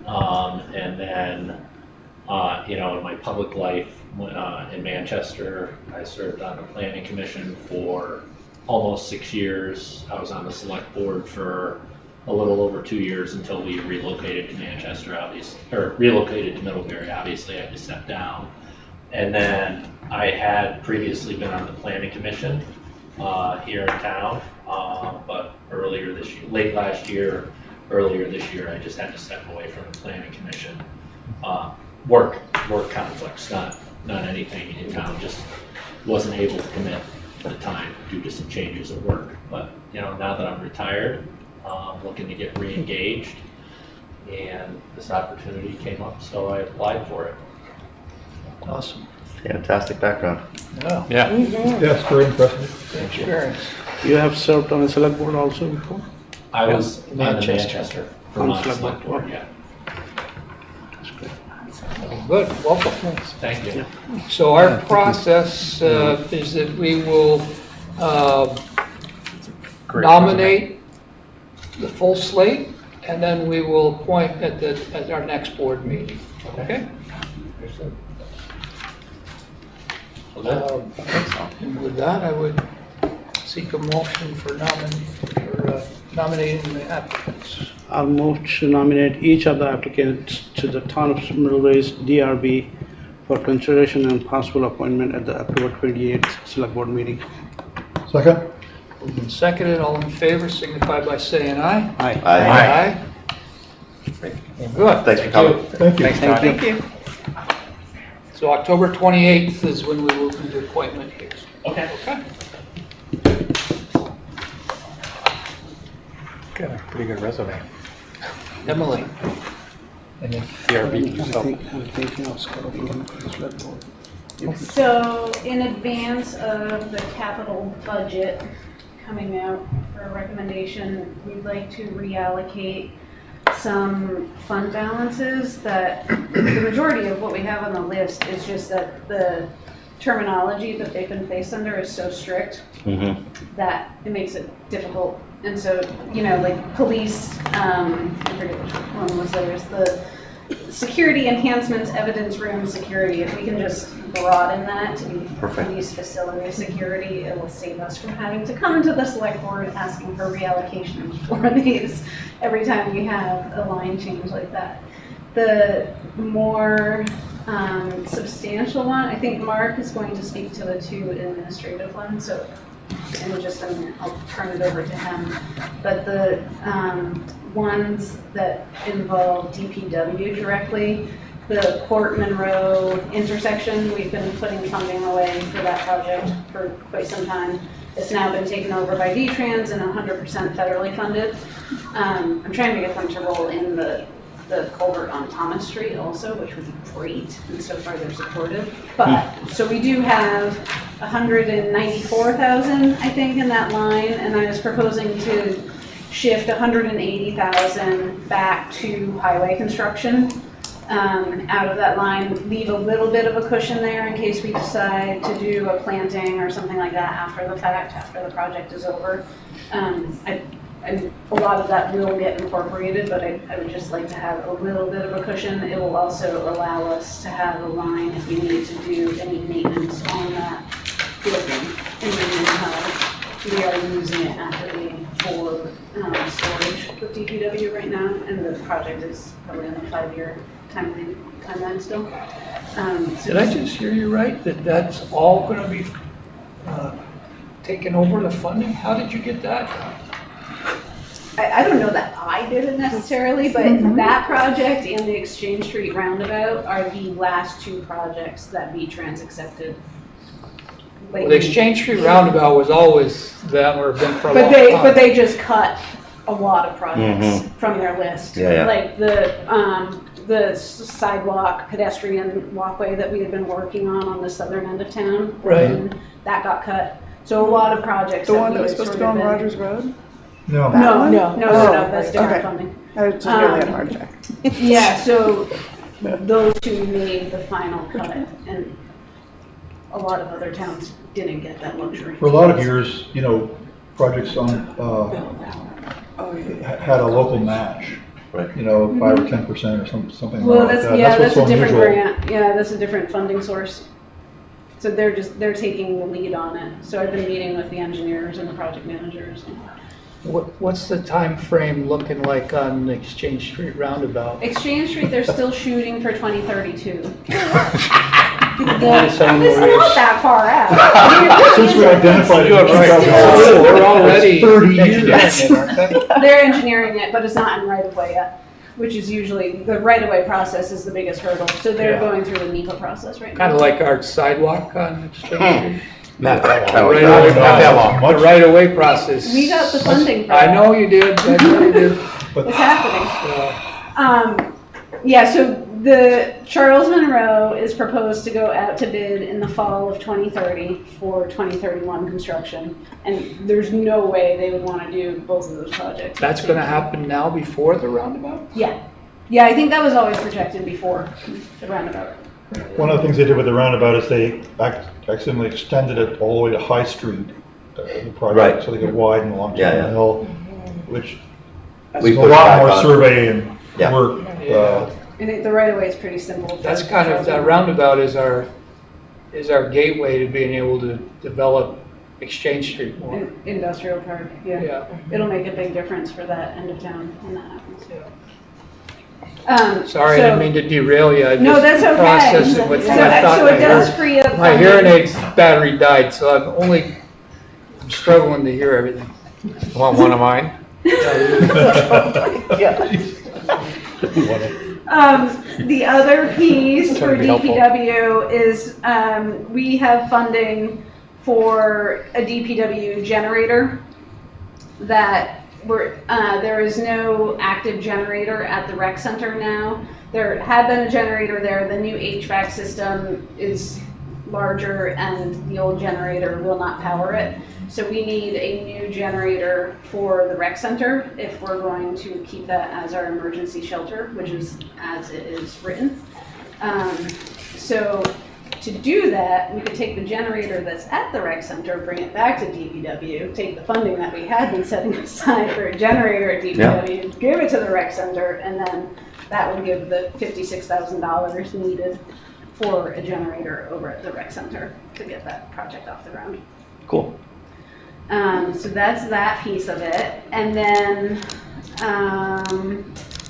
Speaker 16: And then, in my public life in Manchester, I served on the planning commission for almost 6 years. I was on the Selectboard for a little over 2 years until we relocated to Manchester, relocated to Middlebury. Obviously, I had to step down. And then I had previously been on the planning commission here in town, but earlier this year, late last year, earlier this year, I just had to step away from the planning commission. Work conflicts, not anything in town, just wasn't able to commit at the time due to some changes at work. But now that I'm retired, I'm looking to get re-engaged, and this opportunity came up, so I applied for it.
Speaker 1: Awesome.
Speaker 6: Fantastic background.
Speaker 1: Yeah.
Speaker 3: Yeah.
Speaker 5: Yes, very impressive.
Speaker 1: Experience.
Speaker 7: You have served on a select board also before?
Speaker 16: I was on the
Speaker 1: Manchester.
Speaker 16: Manchester Vermont
Speaker 7: Select
Speaker 16: Select
Speaker 7: Board.
Speaker 16: Board, yeah.
Speaker 1: Good, welcome.
Speaker 16: Thank you.
Speaker 1: So our process is that we will nominate the full slate, and then we will appoint at our next board meeting, okay? And with that, I would seek a motion for nominating the applicants.
Speaker 7: I'll move to nominate each of the applicants to the Town of Middlebury's DRB for consideration and possible appointment at the October 28th Select Board meeting.
Speaker 5: Second?
Speaker 1: Moved and seconded, all in favor, signify by saying aye.
Speaker 7: Aye.
Speaker 6: Aye.
Speaker 1: Good.
Speaker 6: Thanks for coming.
Speaker 5: Thank you.
Speaker 2: Thank you.
Speaker 1: So October 28th is when we will do the appointment here.
Speaker 16: Okay.
Speaker 1: Okay.
Speaker 13: Got a pretty good resume.
Speaker 1: Emily.
Speaker 13: And then DRB
Speaker 7: I'm
Speaker 13: yourself.
Speaker 7: thinking of Scott Oakland for the Select Board.
Speaker 15: So in advance of the capital budget coming out for a recommendation, we'd like to reallocate some fund balances that the majority of what we have on the list is just that the terminology that they've been placed under is so strict that it makes it difficult. And so, like police, I forget which one was theirs, the security enhancements, evidence room security, if we can just broaden that to be police facility security, it will save us from having to come into the select board asking for reallocations for these every time we have a line change like that. The more substantial one, I think Mark is going to speak to the two administrative ones, so in just a minute, I'll turn it over to him. But the ones that involve DPW directly, the Port Monroe intersection, we've been putting funding away for that project for quite some time. It's now been taken over by V-Trans and 100% federally funded. I'm trying to get them to roll in the culvert on Thomas Street also, which would be great, and so far they're supportive. But, so we do have 194,000, I think, in that line, and I was proposing to shift 180,000 back to highway construction out of that line, leave a little bit of a cushion there in case we decide to do a planting or something like that after the fact, after the project is over. And a lot of that will get incorporated, but I would just like to have a little bit of a cushion. It will also allow us to have a line if we need to do any maintenance on that building in the meantime. We are using it actively for storage with DPW right now, and the project is probably on a 5-year timeline still.
Speaker 1: Did I just hear you right, that that's all going to be taken over the funding? How did you get that?
Speaker 15: I don't know that I did it necessarily, but that project and the Exchange Street Roundabout are the last two projects that V-Trans accepted.
Speaker 1: Well, the Exchange Street Roundabout was always them or been for a long time.
Speaker 15: But they just cut a lot of projects from their list.
Speaker 6: Yeah.
Speaker 15: Like the sidewalk pedestrian walkway that we had been working on the southern end of town.
Speaker 1: Right.
Speaker 15: And that got cut. So a lot of projects.
Speaker 2: The one
Speaker 15: we
Speaker 2: that was
Speaker 15: had
Speaker 2: supposed to
Speaker 15: sort
Speaker 2: go
Speaker 15: of
Speaker 2: on
Speaker 15: been-
Speaker 2: Rogers Road?
Speaker 5: No.
Speaker 15: No,
Speaker 2: Oh,
Speaker 15: that's different
Speaker 2: okay.
Speaker 15: funding.
Speaker 2: I was just really had a heart attack.
Speaker 15: Yeah, so those two made the final cut, and a lot of other towns didn't get that luxury.
Speaker 5: For a lot of years, projects on, had a local match.
Speaker 6: Right.
Speaker 5: 5 or 10% or something
Speaker 15: Well,
Speaker 5: like
Speaker 15: that's,
Speaker 5: that.
Speaker 15: yeah,
Speaker 5: what's
Speaker 15: that's a
Speaker 5: so
Speaker 15: different
Speaker 5: unusual.
Speaker 15: grant, yeah, that's a different funding source. So they're taking the lead on it, so I've been meeting with the engineers and the project managers.
Speaker 1: What's the time frame looking like on the Exchange Street Roundabout?
Speaker 15: Exchange Street, they're still shooting for 2032.
Speaker 1: It's on the
Speaker 15: It's
Speaker 1: race.
Speaker 15: not that far out.
Speaker 5: Since we identified it,
Speaker 1: We're already
Speaker 5: 30
Speaker 1: engineering
Speaker 5: years.
Speaker 1: it, aren't they?
Speaker 15: They're engineering it, but it's not in right of way yet, which is usually, the right of way process is the biggest hurdle. So they're
Speaker 1: Yeah.
Speaker 15: going through the NEPA process right now.
Speaker 1: Kind of like our sidewalk on Exchange Street.
Speaker 13: Not that
Speaker 1: The
Speaker 13: long.
Speaker 1: right-of-way
Speaker 13: Not that long.
Speaker 1: process- The right-of-way process.
Speaker 15: We got the funding for
Speaker 1: I
Speaker 15: that.
Speaker 1: know you did, I know you did.
Speaker 15: It's happening.
Speaker 1: Yeah.
Speaker 15: Yeah, so the Charles Monroe is proposed to go out to bid in the fall of 2030 for 2031 construction. And there's no way they would want to do both of those projects.
Speaker 1: That's gonna happen now before the roundabout?
Speaker 15: Yeah. Yeah, I think that was always projected before the roundabout.
Speaker 5: One of the things they did with the roundabout is they accidentally extended it all the way to High Street, the project,
Speaker 6: Right.
Speaker 5: so they could widen along
Speaker 6: Yeah,
Speaker 5: the
Speaker 6: yeah.
Speaker 5: hill, which
Speaker 6: We
Speaker 5: is a
Speaker 6: pushed
Speaker 5: lot
Speaker 6: back
Speaker 5: more
Speaker 6: on it.
Speaker 5: survey and
Speaker 6: Yeah.
Speaker 5: work.
Speaker 1: Yeah.
Speaker 15: I think the right of way is pretty simple.
Speaker 1: That's kind of, that roundabout is our gateway to being able to develop Exchange Street more.
Speaker 15: Industrial park, yeah.
Speaker 1: Yeah.
Speaker 15: It'll make a big difference for that end of town when that happens.
Speaker 1: Sorry, I didn't mean to derail you. I
Speaker 15: No,
Speaker 1: just
Speaker 15: that's okay.
Speaker 1: processing with
Speaker 15: So,
Speaker 1: my thought.
Speaker 15: so it does free up.
Speaker 1: My
Speaker 15: funding.
Speaker 1: hearing aid battery died, so I'm struggling to hear everything.
Speaker 13: Want one of mine?
Speaker 15: The other piece for
Speaker 13: Trying to be helpful.
Speaker 15: DPW is, we have funding for a DPW generator that there is no active generator at the rec center now. There had been a generator there. The new HVAC system is larger and the old generator will not power it. So we need a new generator for the rec center if we're going to keep that as our emergency shelter, which is as it is written. So to do that, we could take the generator that's at the rec center, bring it back to DPW, take the funding that we had been setting aside for a generator at DPW, give it to the rec center, and then that would give the $56,000 needed for a generator over at the rec center to get that project off the ground.
Speaker 6: Cool.
Speaker 15: So that's that piece of it. And then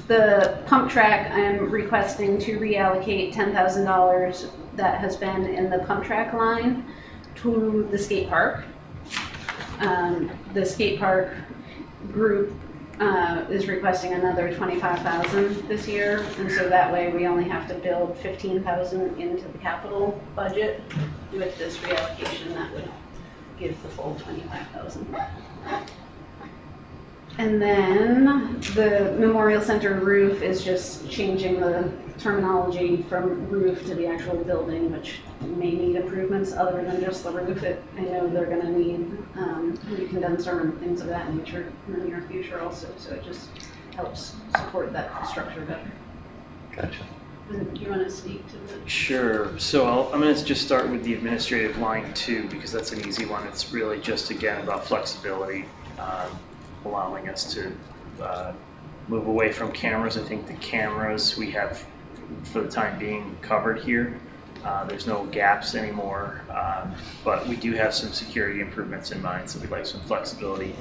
Speaker 15: the pump track, I'm requesting to reallocate $10,000 that has been in the pump track line to the skate park. The skate park group is requesting another $25,000 this year, and so that way we only have to build $15,000 into the capital budget. With this reallocation, that would give the full $25,000. And then the Memorial Center roof is just changing the terminology from roof to the actual building, which may need improvements other than just the roof. I know they're going to need recondenser and things of that nature in the near future also, so it just helps support that structure better.
Speaker 6: Gotcha.
Speaker 15: Do you want to speak to the?
Speaker 8: Sure. So I'm going to just start with the administrative line 2 because that's an easy one. It's really just, again, about flexibility, allowing us to move away from cameras. I think the cameras we have, for the time being, covered here. There's no gaps anymore, but we do have some security improvements in mind, so we'd like some flexibility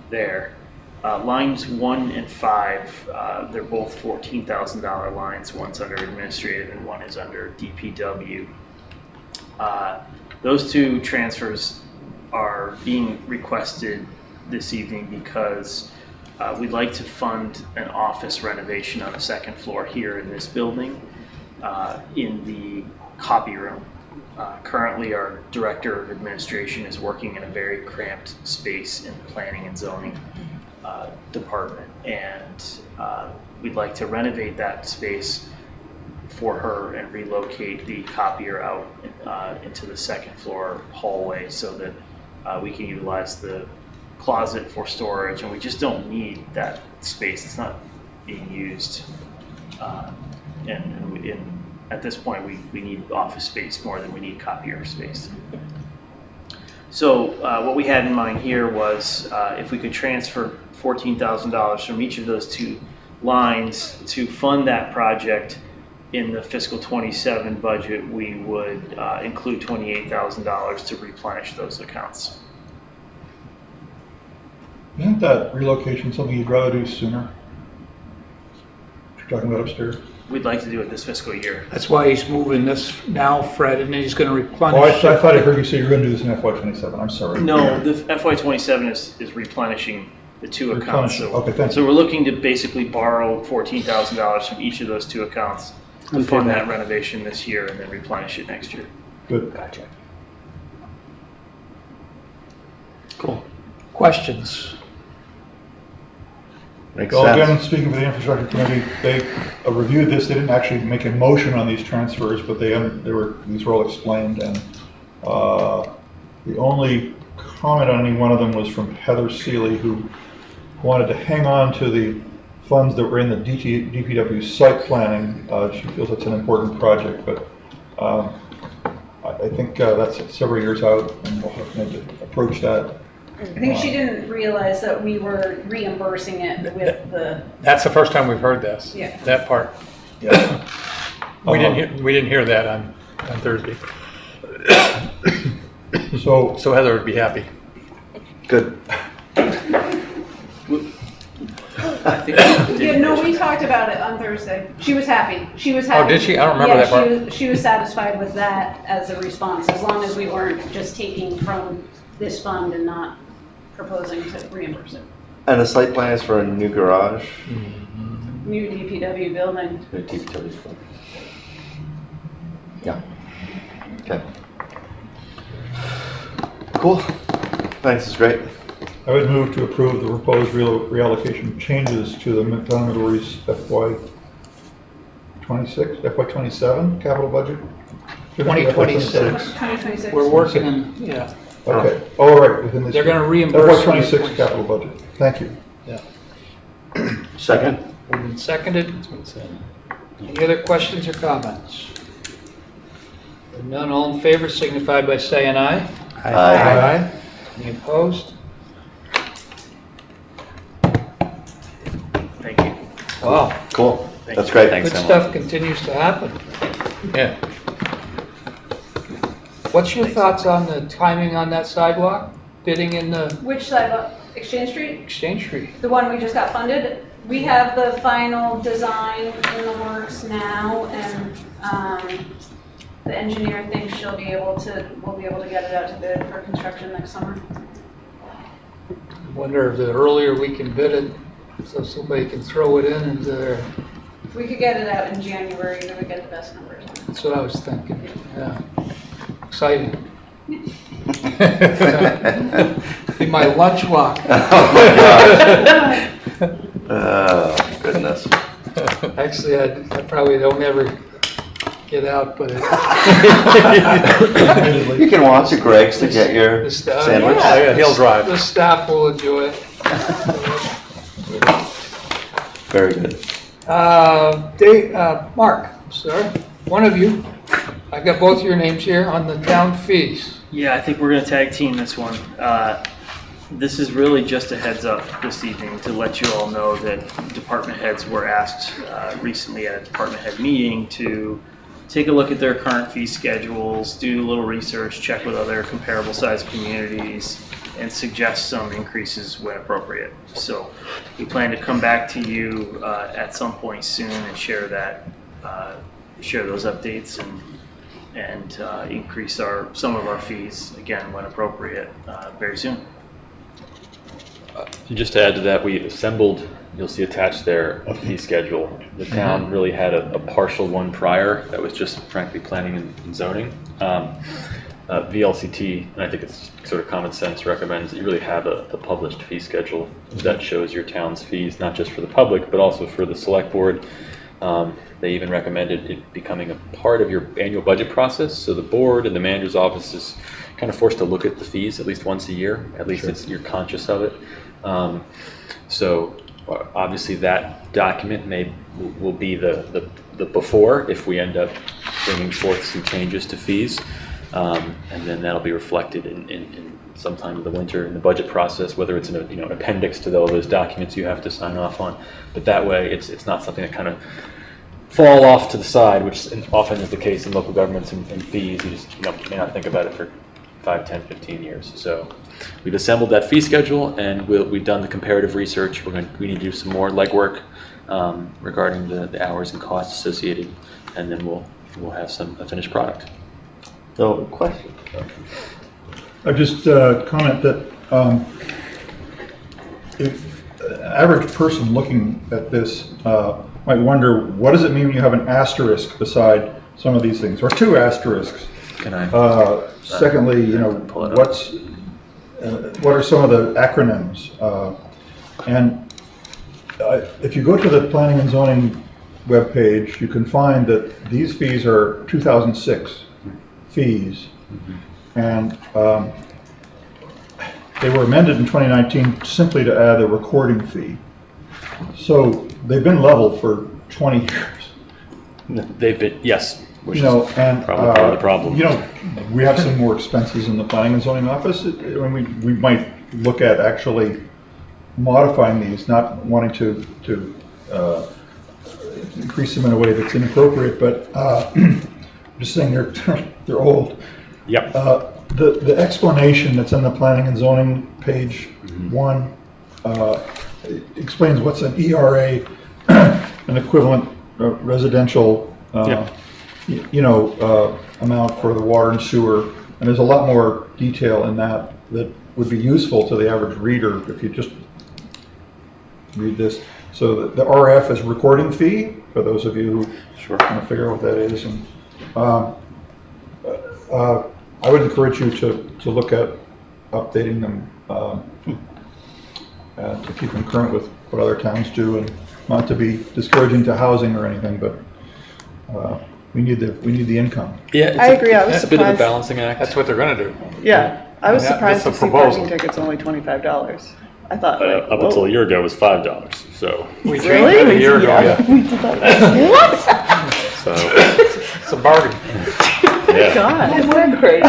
Speaker 8: there. Lines 1 and 5, they're both $14,000 lines. One's under administrative and one is under DPW. Those two transfers are being requested this evening because we'd like to fund an office renovation on the second floor here in this building in the copy room. Currently, our Director of Administration is working in a very cramped space in the Planning and Zoning department, and we'd like to renovate that space for her and relocate the copier out into the second floor hallway so that we can utilize the closet for storage, and we just don't need that space. It's not being used, at this point we need office space more than we need copier space. So what we had in mind here was if we could transfer $14,000 from each of those two lines to fund that project in the fiscal 27 budget, we would include $28,000 to replenish those accounts.
Speaker 5: Isn't that relocation something you'd rather do sooner? You're talking about upstairs?
Speaker 8: We'd like to do it this fiscal year.
Speaker 1: That's why he's moving this now, Fred, and then he's going to
Speaker 5: Oh,
Speaker 1: replenish.
Speaker 5: I thought I heard you say you're going to do this in FY27. I'm sorry.
Speaker 8: No, the FY27 is replenishing the two accounts.
Speaker 5: Replenishing. Okay, thank you.
Speaker 8: So we're looking to basically borrow $14,000 from each of those two accounts to fund that renovation this year and then replenish it next year.
Speaker 5: Good.
Speaker 1: Gotcha. Cool. Questions?
Speaker 6: Makes
Speaker 5: Well,
Speaker 6: sense.
Speaker 5: again, speaking for the infrastructure committee, they reviewed this. They didn't actually make a motion on these transfers, but these were all explained. And the only comment on any one of them was from Heather Seeley, who wanted to hang on to the funds that were in the DPW site planning. She feels it's an important project, but I think that's several years out, and we'll have to approach that.
Speaker 15: I think she didn't realize that we were reimbursing it with the.
Speaker 13: That's the first time we've heard this.
Speaker 15: Yeah.
Speaker 13: That part.
Speaker 5: Yeah.
Speaker 13: We didn't hear that on Thursday. So Heather would be happy.
Speaker 6: Good.
Speaker 8: I think
Speaker 15: Yeah, no, we talked about it on Thursday. She was happy. She was happy.
Speaker 13: Oh, did she? I don't remember that part.
Speaker 15: She was satisfied with that as a response, as long as we weren't just taking from this fund and not proposing to reimburse it.
Speaker 6: And the site plan is for a new garage?
Speaker 15: New DPW building.
Speaker 6: New DPW. Yeah. Okay. Cool. Thanks, it's great.
Speaker 5: I would move to approve the proposed reallocation changes to the Town of Middlebury's FY27 capital budget?
Speaker 1: 2026.
Speaker 15: 2026.
Speaker 1: We're working on, yeah.
Speaker 5: Okay, all right, within this.
Speaker 1: They're gonna reimburse from the
Speaker 5: FY26 capital budget. Thank you.
Speaker 6: Second.
Speaker 1: Moved and seconded. Any other questions or comments? If none, all in favor signify by saying aye.
Speaker 6: Aye.
Speaker 1: Any opposed?
Speaker 8: Thank you.
Speaker 1: Wow,
Speaker 6: Cool.
Speaker 8: Thank
Speaker 6: That's
Speaker 8: you.
Speaker 6: great.
Speaker 3: Thanks
Speaker 1: good
Speaker 3: so
Speaker 1: stuff
Speaker 3: much.
Speaker 1: continues to happen.
Speaker 13: Yeah.
Speaker 1: What's your thoughts on the timing on that sidewalk? Bidding in the
Speaker 15: Which sidewalk? Exchange Street?
Speaker 1: Exchange Street?
Speaker 15: The one we just got funded? We have the final design in the works now, and the engineer thinks we'll be able to get it out to bid for construction next summer.
Speaker 1: Wonder if the earlier we can bid it, so somebody can throw it in into their,
Speaker 15: If we could get it out in January, then we get the best numbers on it.
Speaker 1: that's what I was thinking, yeah. Exciting. Be my lunch walk.
Speaker 6: Oh, goodness.
Speaker 1: Actually, I probably don't ever get out, but
Speaker 6: You can walk to Greg's to get your
Speaker 1: the staff,
Speaker 6: sandwich.
Speaker 13: Yeah, he'll drive.
Speaker 1: The staff will enjoy it.
Speaker 6: Very good.
Speaker 1: Mark, sir, one of you, I've got both your names here on the town fees.
Speaker 8: Yeah, I think we're going to tag team this one. This is really just a heads up this evening to let you all know that department heads were asked recently at a department head meeting to take a look at their current fee schedules, do a little research, check with other comparable sized communities, and suggest some increases when appropriate. So we plan to come back to you at some point soon and share those updates and increase some of our fees again when appropriate very soon.
Speaker 11: Just to add to that, we assembled, you'll see attached there, a fee schedule. The town really had a partial one prior that was just frankly planning and zoning. VLCT, and I think it's sort of common sense, recommends that you really have a published fee schedule that shows your town's fees, not just for the public, but also for the select board. They even recommended it becoming a part of your annual budget process. So the board and the manager's office is kind of forced to look at the fees at least once a year. At least you're conscious of it. So obviously that document will be the before if we end up bringing forth some changes to fees. And then that'll be reflected in sometime in the winter in the budget process, whether it's an appendix to all those documents you have to sign off on. But that way, it's not something that kind of fall off to the side, which often is the case in local governments and fees. You just may not think about it for 5, 10, 15 years. So we've assembled that fee schedule, and we've done the comparative research. We need to do some more legwork regarding the hours and costs associated, and then we'll have a finished product.
Speaker 6: So, question.
Speaker 5: I just comment that if an average person looking at this might wonder, what does it mean when you have an asterisk beside some of these things, or 2 asterisks?
Speaker 11: Can I?
Speaker 5: Secondly, what are some of the acronyms? And if you go to the Planning and Zoning webpage, you can find that these fees are 2006 fees, and they were amended in 2019 simply to add a recording fee. So they've been level for 20 years.
Speaker 11: They've been, yes, which is
Speaker 5: and
Speaker 11: probably part of the problem.
Speaker 5: We have some more expenses in the Planning and Zoning office, and we might look at actually modifying these, not wanting to increase them in a way that's inappropriate, but just saying they're old.
Speaker 11: Yep.
Speaker 5: The explanation that's in the Planning and Zoning page 1 explains what's an ERA, an equivalent residential, amount for the water and sewer, and there's a lot more detail in that would be useful to the average reader if you just read this. So the RF is recording fee, for those of you who want to figure out what that is. And I would encourage you to look at updating them to keep them current with what other towns do, and not to be discouraging to housing or anything, but we need the income.
Speaker 11: Yeah,
Speaker 2: I agree. I was
Speaker 11: it's a bit of a
Speaker 2: surprised.
Speaker 11: balancing act.
Speaker 13: That's what they're gonna do.
Speaker 2: Yeah, I was surprised to
Speaker 13: that's a
Speaker 2: see
Speaker 13: proposal.
Speaker 2: parking tickets only $25. I thought,
Speaker 11: Up
Speaker 2: whoa.
Speaker 11: until a year ago, it was $5. So,
Speaker 13: We changed
Speaker 2: Really?
Speaker 13: that a year ago.
Speaker 2: Yeah, we did that. What?
Speaker 11: so
Speaker 13: It's a bargain.
Speaker 11: yeah.
Speaker 2: God, we're crazy.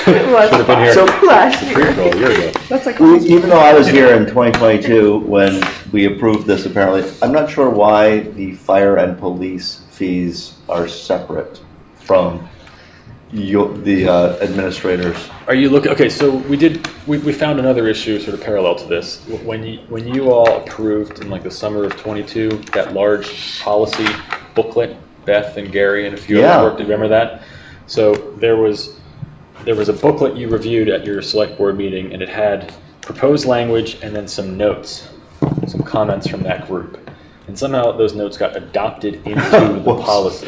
Speaker 2: It was
Speaker 11: Should have been here
Speaker 2: last year.
Speaker 11: a year ago.
Speaker 2: That's like
Speaker 6: Even though I was here in 2022 when we approved this, apparently, I'm not sure why the fire and police fees are separate from the administrators.
Speaker 11: Are you looking? Okay, so we found another issue sort of parallel to this. When you all approved in like the summer of 22 that large policy booklet, Beth and Gary and a few others worked. Do you remember that? So there was a booklet you reviewed at your select board meeting, and it had proposed language and then some notes, some comments from that group. And somehow those notes got adopted into the policy.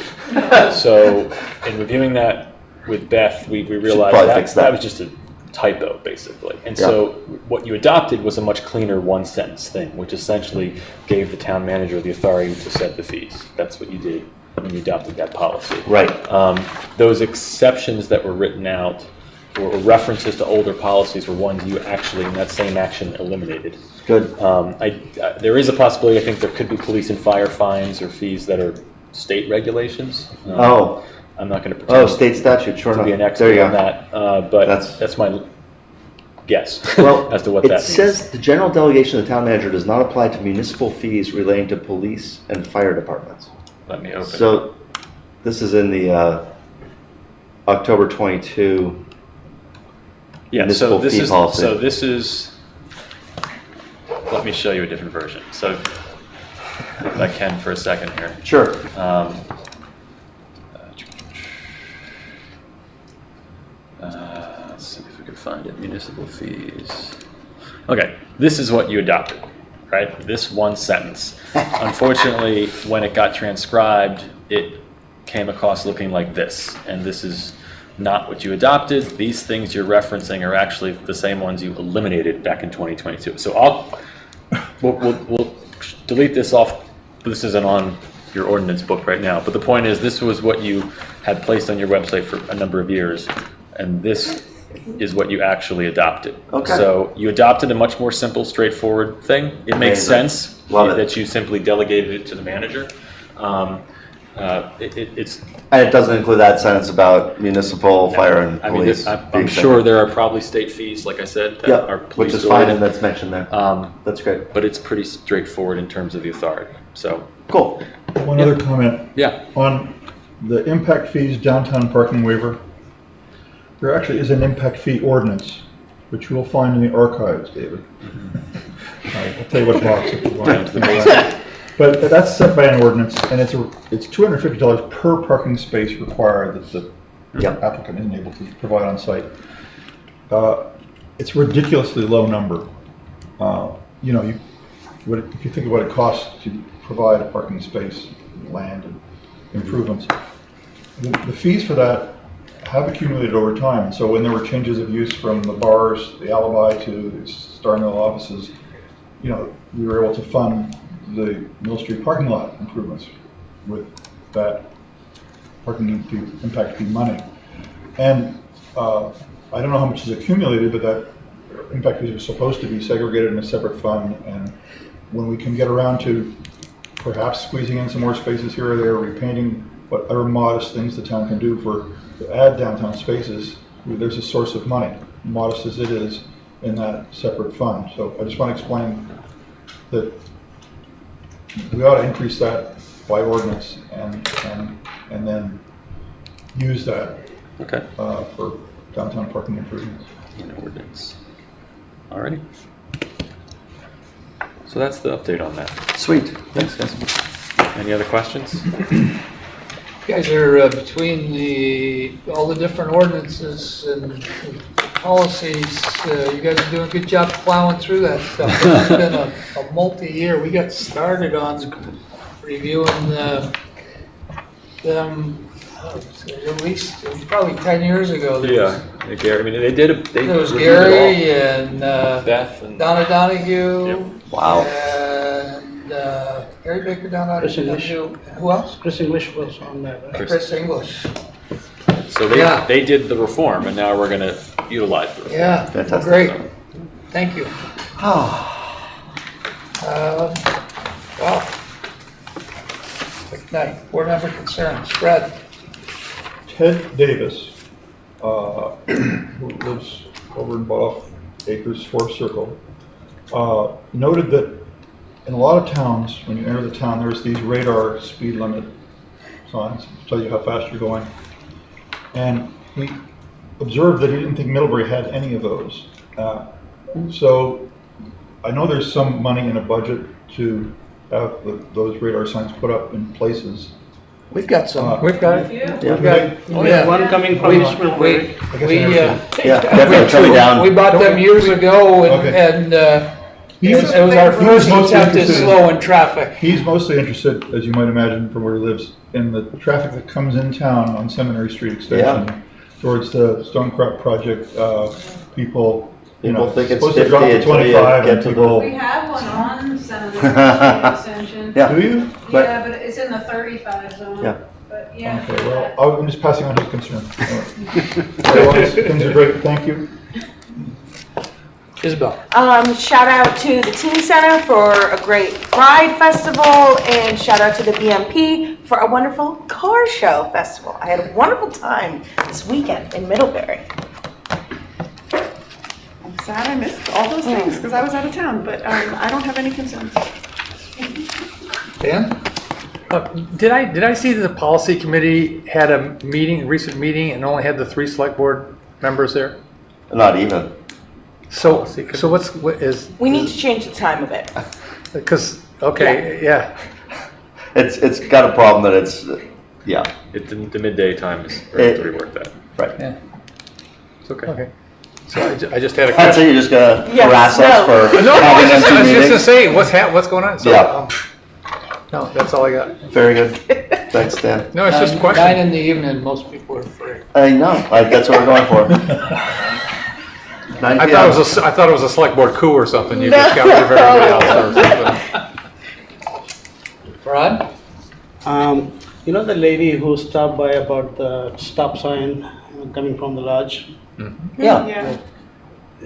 Speaker 11: So in reviewing that with Beth, we realized that was just a typo, basically. And so what you adopted was a much cleaner one-sentence thing, which essentially gave the town manager the authority to set the fees. That's what you did when you adopted that policy.
Speaker 6: Right.
Speaker 11: Those exceptions that were written out or references to older policies were ones you actually, in that same action, eliminated.
Speaker 6: Good.
Speaker 11: There is a possibility, I think there could be police and fire fines or fees that are state regulations. I'm not going to pretend
Speaker 6: state statute, sure
Speaker 11: to be
Speaker 6: enough.
Speaker 11: an expert on that, but that's my guess as to what that means.
Speaker 6: It says the general delegation of the town manager does not apply to municipal fees relating to police and fire departments.
Speaker 11: Let me open.
Speaker 6: So this is in the October 22 municipal fee policy.
Speaker 11: So this is. Let me show you a different version. So if I can for a second here.
Speaker 6: Sure.
Speaker 11: Let's see if we can find it. Municipal fees. Okay, this is what you adopted, right? This one sentence. Unfortunately, when it got transcribed, it came across looking like this, and this is not what you adopted. These things you're referencing are actually the same ones you eliminated back in 2022. So we'll delete this off. This isn't on your ordinance book right now, but the point is this was what you had placed on your website for a number of years, and this is what you actually adopted.
Speaker 6: Okay.
Speaker 11: So you adopted a much more simple, straightforward thing. It makes
Speaker 6: Amazing.
Speaker 11: sense
Speaker 6: Love it.
Speaker 11: that you simply delegated it to the manager. It's
Speaker 6: And it doesn't include that sentence about municipal, fire, and
Speaker 11: I mean,
Speaker 6: police.
Speaker 11: I'm
Speaker 6: being
Speaker 11: sure there are probably state fees, like I said, that are
Speaker 6: Which
Speaker 11: police
Speaker 6: is fine, and
Speaker 11: related.
Speaker 6: that's mentioned there. That's great.
Speaker 11: But it's pretty straightforward in terms of the authority. So
Speaker 6: Cool.
Speaker 5: One other comment.
Speaker 11: yeah,
Speaker 5: On the impact fees downtown parking waiver, there actually is an impact fee ordinance, which you will find in the archives, David. I'll tell you what box if you want. But that's set by an ordinance, and it's $250 per parking space required that the applicant isn't able to provide on site. It's a ridiculously low number. You know, if you think of what it costs to provide a parking space, land, and improvements, the fees for that have accumulated over time. And so when there were changes of use from the bars, the Alibi to the Star Mill offices, you know, we were able to fund the Mill Street parking lot improvements with that parking fee, impact fee money. And I don't know how much is accumulated, but that impact fees are supposed to be segregated in a separate fund. And when we can get around to perhaps squeezing in some more spaces here or there, repainting, whatever modest things the town can do to add downtown spaces, there's a source of money, modest as it is, in that separate fund. So I just want to explain that we ought to increase that by ordinance and then use that for downtown parking improvements.
Speaker 11: in ordinance. Alrighty. So that's the update on that.
Speaker 6: Sweet. Thanks, guys.
Speaker 11: Any other questions?
Speaker 1: You guys are between all the different ordinances and policies. You guys are doing a good job plowing through that stuff. It's been a multi-year. We got started on reviewing them at least probably 10 years ago.
Speaker 11: Yeah, Gary. I mean, they did.
Speaker 1: There was
Speaker 11: reviewed it
Speaker 1: Gary and
Speaker 11: Beth and
Speaker 1: Donna Donahue.
Speaker 11: Yep.
Speaker 6: Wow.
Speaker 1: And Gary Baker, Donna
Speaker 7: Chris English.
Speaker 1: Donahue. Who else?
Speaker 7: Chris English was on that, right?
Speaker 1: Chris English.
Speaker 11: So they did the reform, and now we're going to utilize the reform.
Speaker 1: Yeah,
Speaker 6: Fantastic.
Speaker 1: great. Thank you. Wow. Good night. Board member concerns. Fred.
Speaker 5: Ted Davis, who lives over in Buff Acres, Fourth Circle, noted that in a lot of towns, when you enter the town, there's these radar speed limit signs to tell you how fast you're going. And he observed that he didn't think Middlebury had any of those. So I know there's some money in a budget to have those radar signs put up in places.
Speaker 1: We've got some.
Speaker 5: We've
Speaker 1: got it.
Speaker 5: We've
Speaker 1: Yeah.
Speaker 7: One coming from Middlebury.
Speaker 6: Definitely down.
Speaker 1: We bought them years ago, and it was our first attempt at slowing traffic.
Speaker 5: He's mostly interested, as you might imagine from where he lives, in the traffic that comes in town on Seminary Street Extension towards the Stonecrop project. People
Speaker 6: think it's
Speaker 5: supposed to drop
Speaker 6: 50
Speaker 5: to 25
Speaker 6: get
Speaker 5: and
Speaker 6: to
Speaker 5: people.
Speaker 15: We have one on Senator Extension.
Speaker 6: Yeah.
Speaker 5: Do you?
Speaker 15: Yeah, but it's in the 35 zone.
Speaker 6: Yeah.
Speaker 15: But yeah.
Speaker 5: Okay, well, I'm just passing on his concern. Otherwise, things are great, thank you.
Speaker 1: Isabel.
Speaker 10: Shout out to the Teen Center for a great ride festival, and shout out to the BMP for a wonderful car show festival. I had a wonderful time this weekend in Middlebury.
Speaker 2: I'm sad I missed all those things because I was out of town, but I don't have any concerns.
Speaker 1: Dan?
Speaker 13: Did I see that the policy committee had a recent meeting, and only had the 3 select board members there?
Speaker 6: Not even.
Speaker 13: So what is?
Speaker 10: We need to change the time of it.
Speaker 13: Because yeah.
Speaker 6: It's got a problem that it's
Speaker 11: The midday time is to rework that.
Speaker 6: Right.
Speaker 1: Yeah.
Speaker 11: It's okay.
Speaker 13: Okay. So I just had a
Speaker 6: So
Speaker 13: question.
Speaker 6: you're just gonna
Speaker 10: Yes,
Speaker 6: harass
Speaker 10: no.
Speaker 6: us for
Speaker 13: No, I
Speaker 6: having
Speaker 13: was just
Speaker 6: empty
Speaker 13: gonna
Speaker 6: meetings?
Speaker 13: say, what's going on? So,
Speaker 6: Yeah.
Speaker 13: no, that's all I got.
Speaker 6: Very good. Thanks, Dan.
Speaker 13: No, it's just a
Speaker 1: 9
Speaker 13: question.
Speaker 1: in the evening, most people are free.
Speaker 6: I know, that's what we're going for. 9
Speaker 13: I thought it was a select board coup or something. You just got rid of everybody else or something.
Speaker 1: Ron?
Speaker 7: You know the lady who stopped by about the stop sign coming from the lodge?
Speaker 6: Yeah.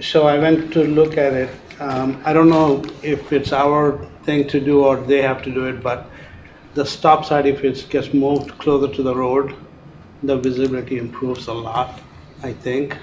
Speaker 7: So I went to look at it. I don't know if it's our thing to do or they have to do it, but the stop sign, if it gets moved closer to the road, the visibility improves a lot, I think.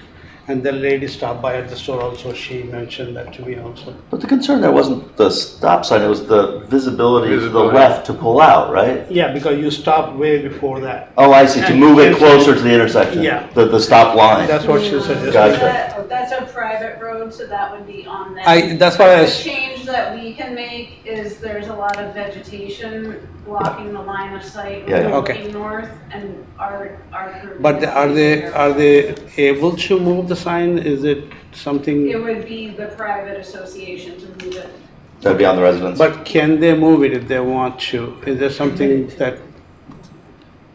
Speaker 7: And the lady stopped by at the store also, she mentioned that to me also.
Speaker 6: But the concern there wasn't the stop sign, it was the visibility to the
Speaker 13: Visibility.
Speaker 6: left to pull out, right?
Speaker 7: Yeah, because you stopped way before that.
Speaker 6: Oh, I see, to
Speaker 7: And
Speaker 6: move it
Speaker 7: it's-
Speaker 6: closer to the intersection.
Speaker 7: Yeah.
Speaker 6: The stop line.
Speaker 7: That's what she suggested.
Speaker 6: Gotcha.
Speaker 15: That's a private road, so that would be on them.
Speaker 7: That's why I
Speaker 15: The
Speaker 7: was,
Speaker 15: change that we can make is there's a lot of vegetation blocking the line of sight
Speaker 6: Yeah,
Speaker 15: when
Speaker 6: yeah.
Speaker 15: we're
Speaker 7: Okay.
Speaker 15: looking north, and our group.
Speaker 7: but are they able to move the sign? Is it something?
Speaker 15: It would be the private association to move it.
Speaker 6: That'd be on the residents.
Speaker 7: But can they move it if they want to? Is there something that? is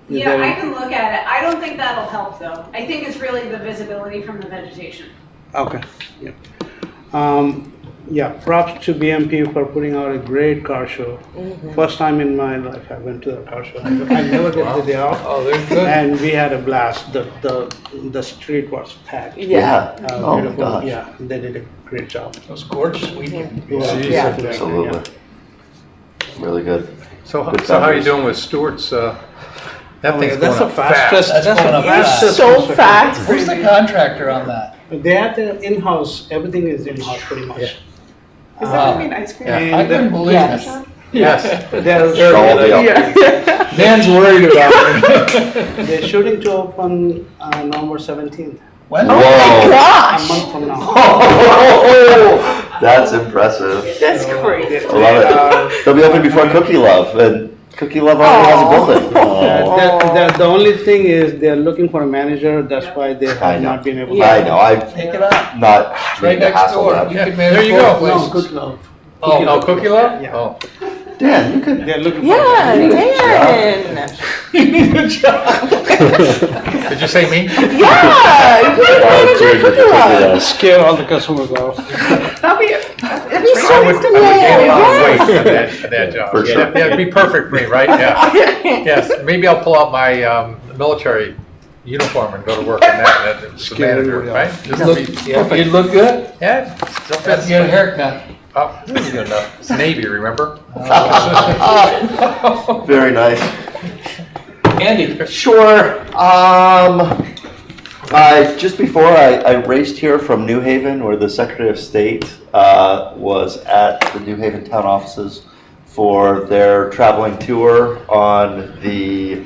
Speaker 15: Yeah,
Speaker 7: there-
Speaker 15: I can look at it. I don't think that'll help though. I think it's really the visibility from the vegetation.
Speaker 7: Okay, yeah. Yeah, props to BMP for putting out a great car show. First time in my life I went to the car show. I never get the day off.
Speaker 1: Oh, they're good.
Speaker 7: And we had a blast. The street was packed.
Speaker 6: Yeah. Oh my
Speaker 7: Beautiful.
Speaker 6: gosh.
Speaker 7: Yeah, they did a great job.
Speaker 1: It was gorgeous weekend.
Speaker 7: Yeah.
Speaker 6: Absolutely. Really good.
Speaker 13: So
Speaker 6: Good
Speaker 13: how are you
Speaker 6: memories.
Speaker 13: doing with Stewart's, that thing's
Speaker 7: That's
Speaker 13: going
Speaker 7: the
Speaker 13: up fast.
Speaker 7: fastest.
Speaker 1: That's going up fast.
Speaker 7: fastest
Speaker 10: So
Speaker 7: construction.
Speaker 10: fast.
Speaker 1: Who's the contractor on that?
Speaker 7: They have the in-house, everything is in-house pretty much.
Speaker 2: Does that mean ice cream?
Speaker 13: Yeah.
Speaker 1: I couldn't believe
Speaker 10: Yes.
Speaker 1: it.
Speaker 13: Yes.
Speaker 6: Shawl deal.
Speaker 1: Dan's worried about it.
Speaker 7: They're shooting to open November 17th,
Speaker 1: When?
Speaker 10: Oh my
Speaker 7: a
Speaker 10: gosh,
Speaker 7: month from now.
Speaker 6: Oh, that's impressive.
Speaker 10: that's crazy.
Speaker 6: I love it. They'll be open before Cookie Love, and Cookie Love already has a building.
Speaker 7: The only thing is they're looking for a manager, that's why they
Speaker 6: I
Speaker 7: have
Speaker 6: know.
Speaker 7: not been able to.
Speaker 6: I know,
Speaker 1: Take it up.
Speaker 6: not
Speaker 1: Right
Speaker 6: trying to
Speaker 1: next
Speaker 6: hassle
Speaker 1: door.
Speaker 6: them.
Speaker 1: You
Speaker 13: Yeah,
Speaker 1: can manage
Speaker 13: there you go.
Speaker 1: both places.
Speaker 7: Love.
Speaker 13: Oh, Cookie Love?
Speaker 7: Yeah.
Speaker 13: Oh.
Speaker 6: Dan, you could.
Speaker 7: They're looking for.
Speaker 10: Yeah, Dan.
Speaker 1: Good job.
Speaker 13: Did you say me?
Speaker 10: Yeah, you're manager Cookie Love.
Speaker 7: Scare all the customers off.
Speaker 2: That'd be,
Speaker 10: It'd be so
Speaker 13: I
Speaker 10: nice
Speaker 13: would
Speaker 10: to
Speaker 13: gain a lot of weight
Speaker 10: meet.
Speaker 13: for that job.
Speaker 6: For sure.
Speaker 13: Yeah, that'd be perfect for me, right? Yeah. Yes, maybe I'll pull out my military uniform and go to work in that, and that's the manager, right? Just be
Speaker 1: Yeah,
Speaker 13: perfect.
Speaker 1: you look good.
Speaker 13: Yeah, still
Speaker 1: Have
Speaker 13: fits.
Speaker 1: to get a haircut.
Speaker 13: Oh, this is good enough. It's Navy, remember?
Speaker 6: Very nice.
Speaker 1: Andy.
Speaker 6: Sure. Just before I raced here from New Haven, where the Secretary of State was at the New Haven town offices for their traveling tour on the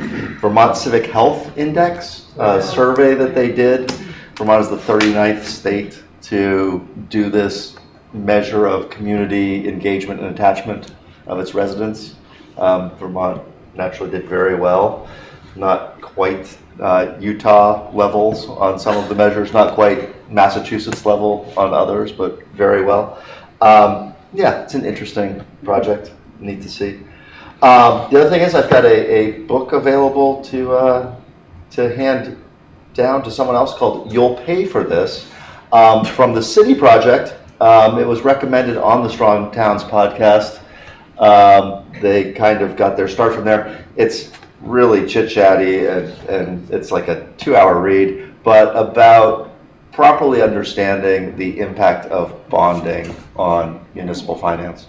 Speaker 6: Vermont Civic Health Index survey that they did. Vermont is the 39th state to do this measure of community engagement and attachment of its residents. Vermont naturally did very well. Not quite Utah levels on some of the measures, not quite Massachusetts level on others, but very well. Yeah, it's an interesting project. Neat to see. The other thing is I've got a book available to hand down to someone else called You'll Pay for This from the City Project. It was recommended on the Strong Towns podcast. They kind of got their start from there. It's really chit-chatty and it's like a 2-hour read, but about properly understanding the impact of bonding on municipal finance.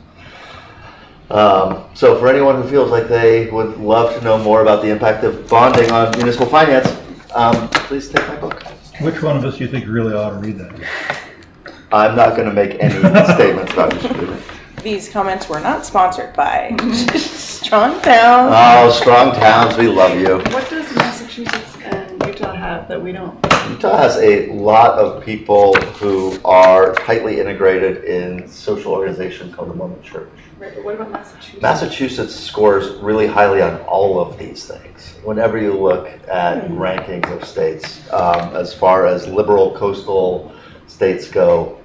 Speaker 6: So for anyone who feels like they would love to know more about the impact of bonding on municipal finance, please take my book.
Speaker 5: Which one of us do you think really ought to read that?
Speaker 6: I'm not going to make any statements about this.
Speaker 10: These comments were not sponsored by Strong Town.
Speaker 6: Oh, Strong Towns, we love you.
Speaker 2: what does Massachusetts and Utah have that we don't?
Speaker 6: Utah has a lot of people who are tightly integrated in social organization called the Mormon Church.
Speaker 2: Right, but what about Massachusetts?
Speaker 6: Massachusetts scores really highly on all of these things. Whenever you look at rankings of states, as far as liberal coastal states go,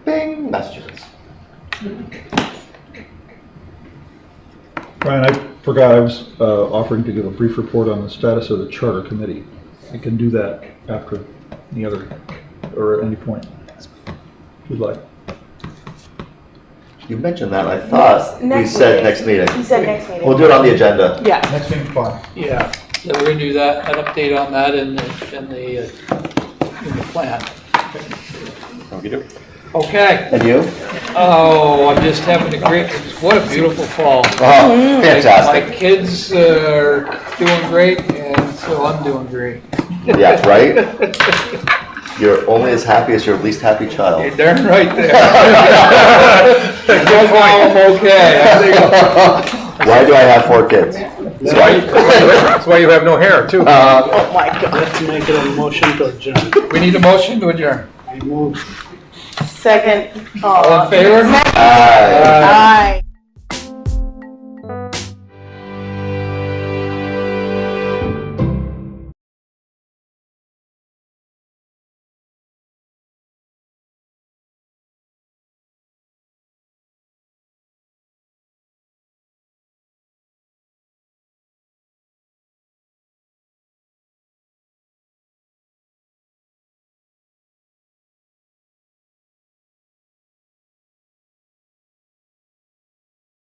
Speaker 6: bing, Massachusetts.
Speaker 5: Brian, I forgot I was offering to give a brief report on the status of the charter committee. I can do that after the other, or at any point, if you'd like.
Speaker 6: You mentioned that, I thought we
Speaker 10: Next
Speaker 6: said
Speaker 10: meeting.
Speaker 6: next meeting.
Speaker 10: He said next meeting.
Speaker 6: We'll do it on the agenda.
Speaker 10: Yeah.
Speaker 5: Next thing, fine.
Speaker 1: Yeah, so we're gonna do that, an update on that in the plan.
Speaker 11: Okey-doke.
Speaker 1: Okay.
Speaker 6: And you?
Speaker 1: Oh, I'm just having a great, what a beautiful fall.
Speaker 6: Oh, fantastic.
Speaker 1: My kids are doing great, and so I'm doing great.
Speaker 6: Yeah, right? You're only as happy as your least happy child.
Speaker 1: You're darn right there. Good while I'm okay. I think
Speaker 6: Why do I have 4 kids?
Speaker 13: That's why you have no hair, too.
Speaker 10: Oh my God.
Speaker 7: Let's make it a motion to adjourn.
Speaker 1: we need a motion to adjourn.
Speaker 7: I move.
Speaker 10: Second.
Speaker 1: All in favor?
Speaker 6: Aye.
Speaker 10: Aye.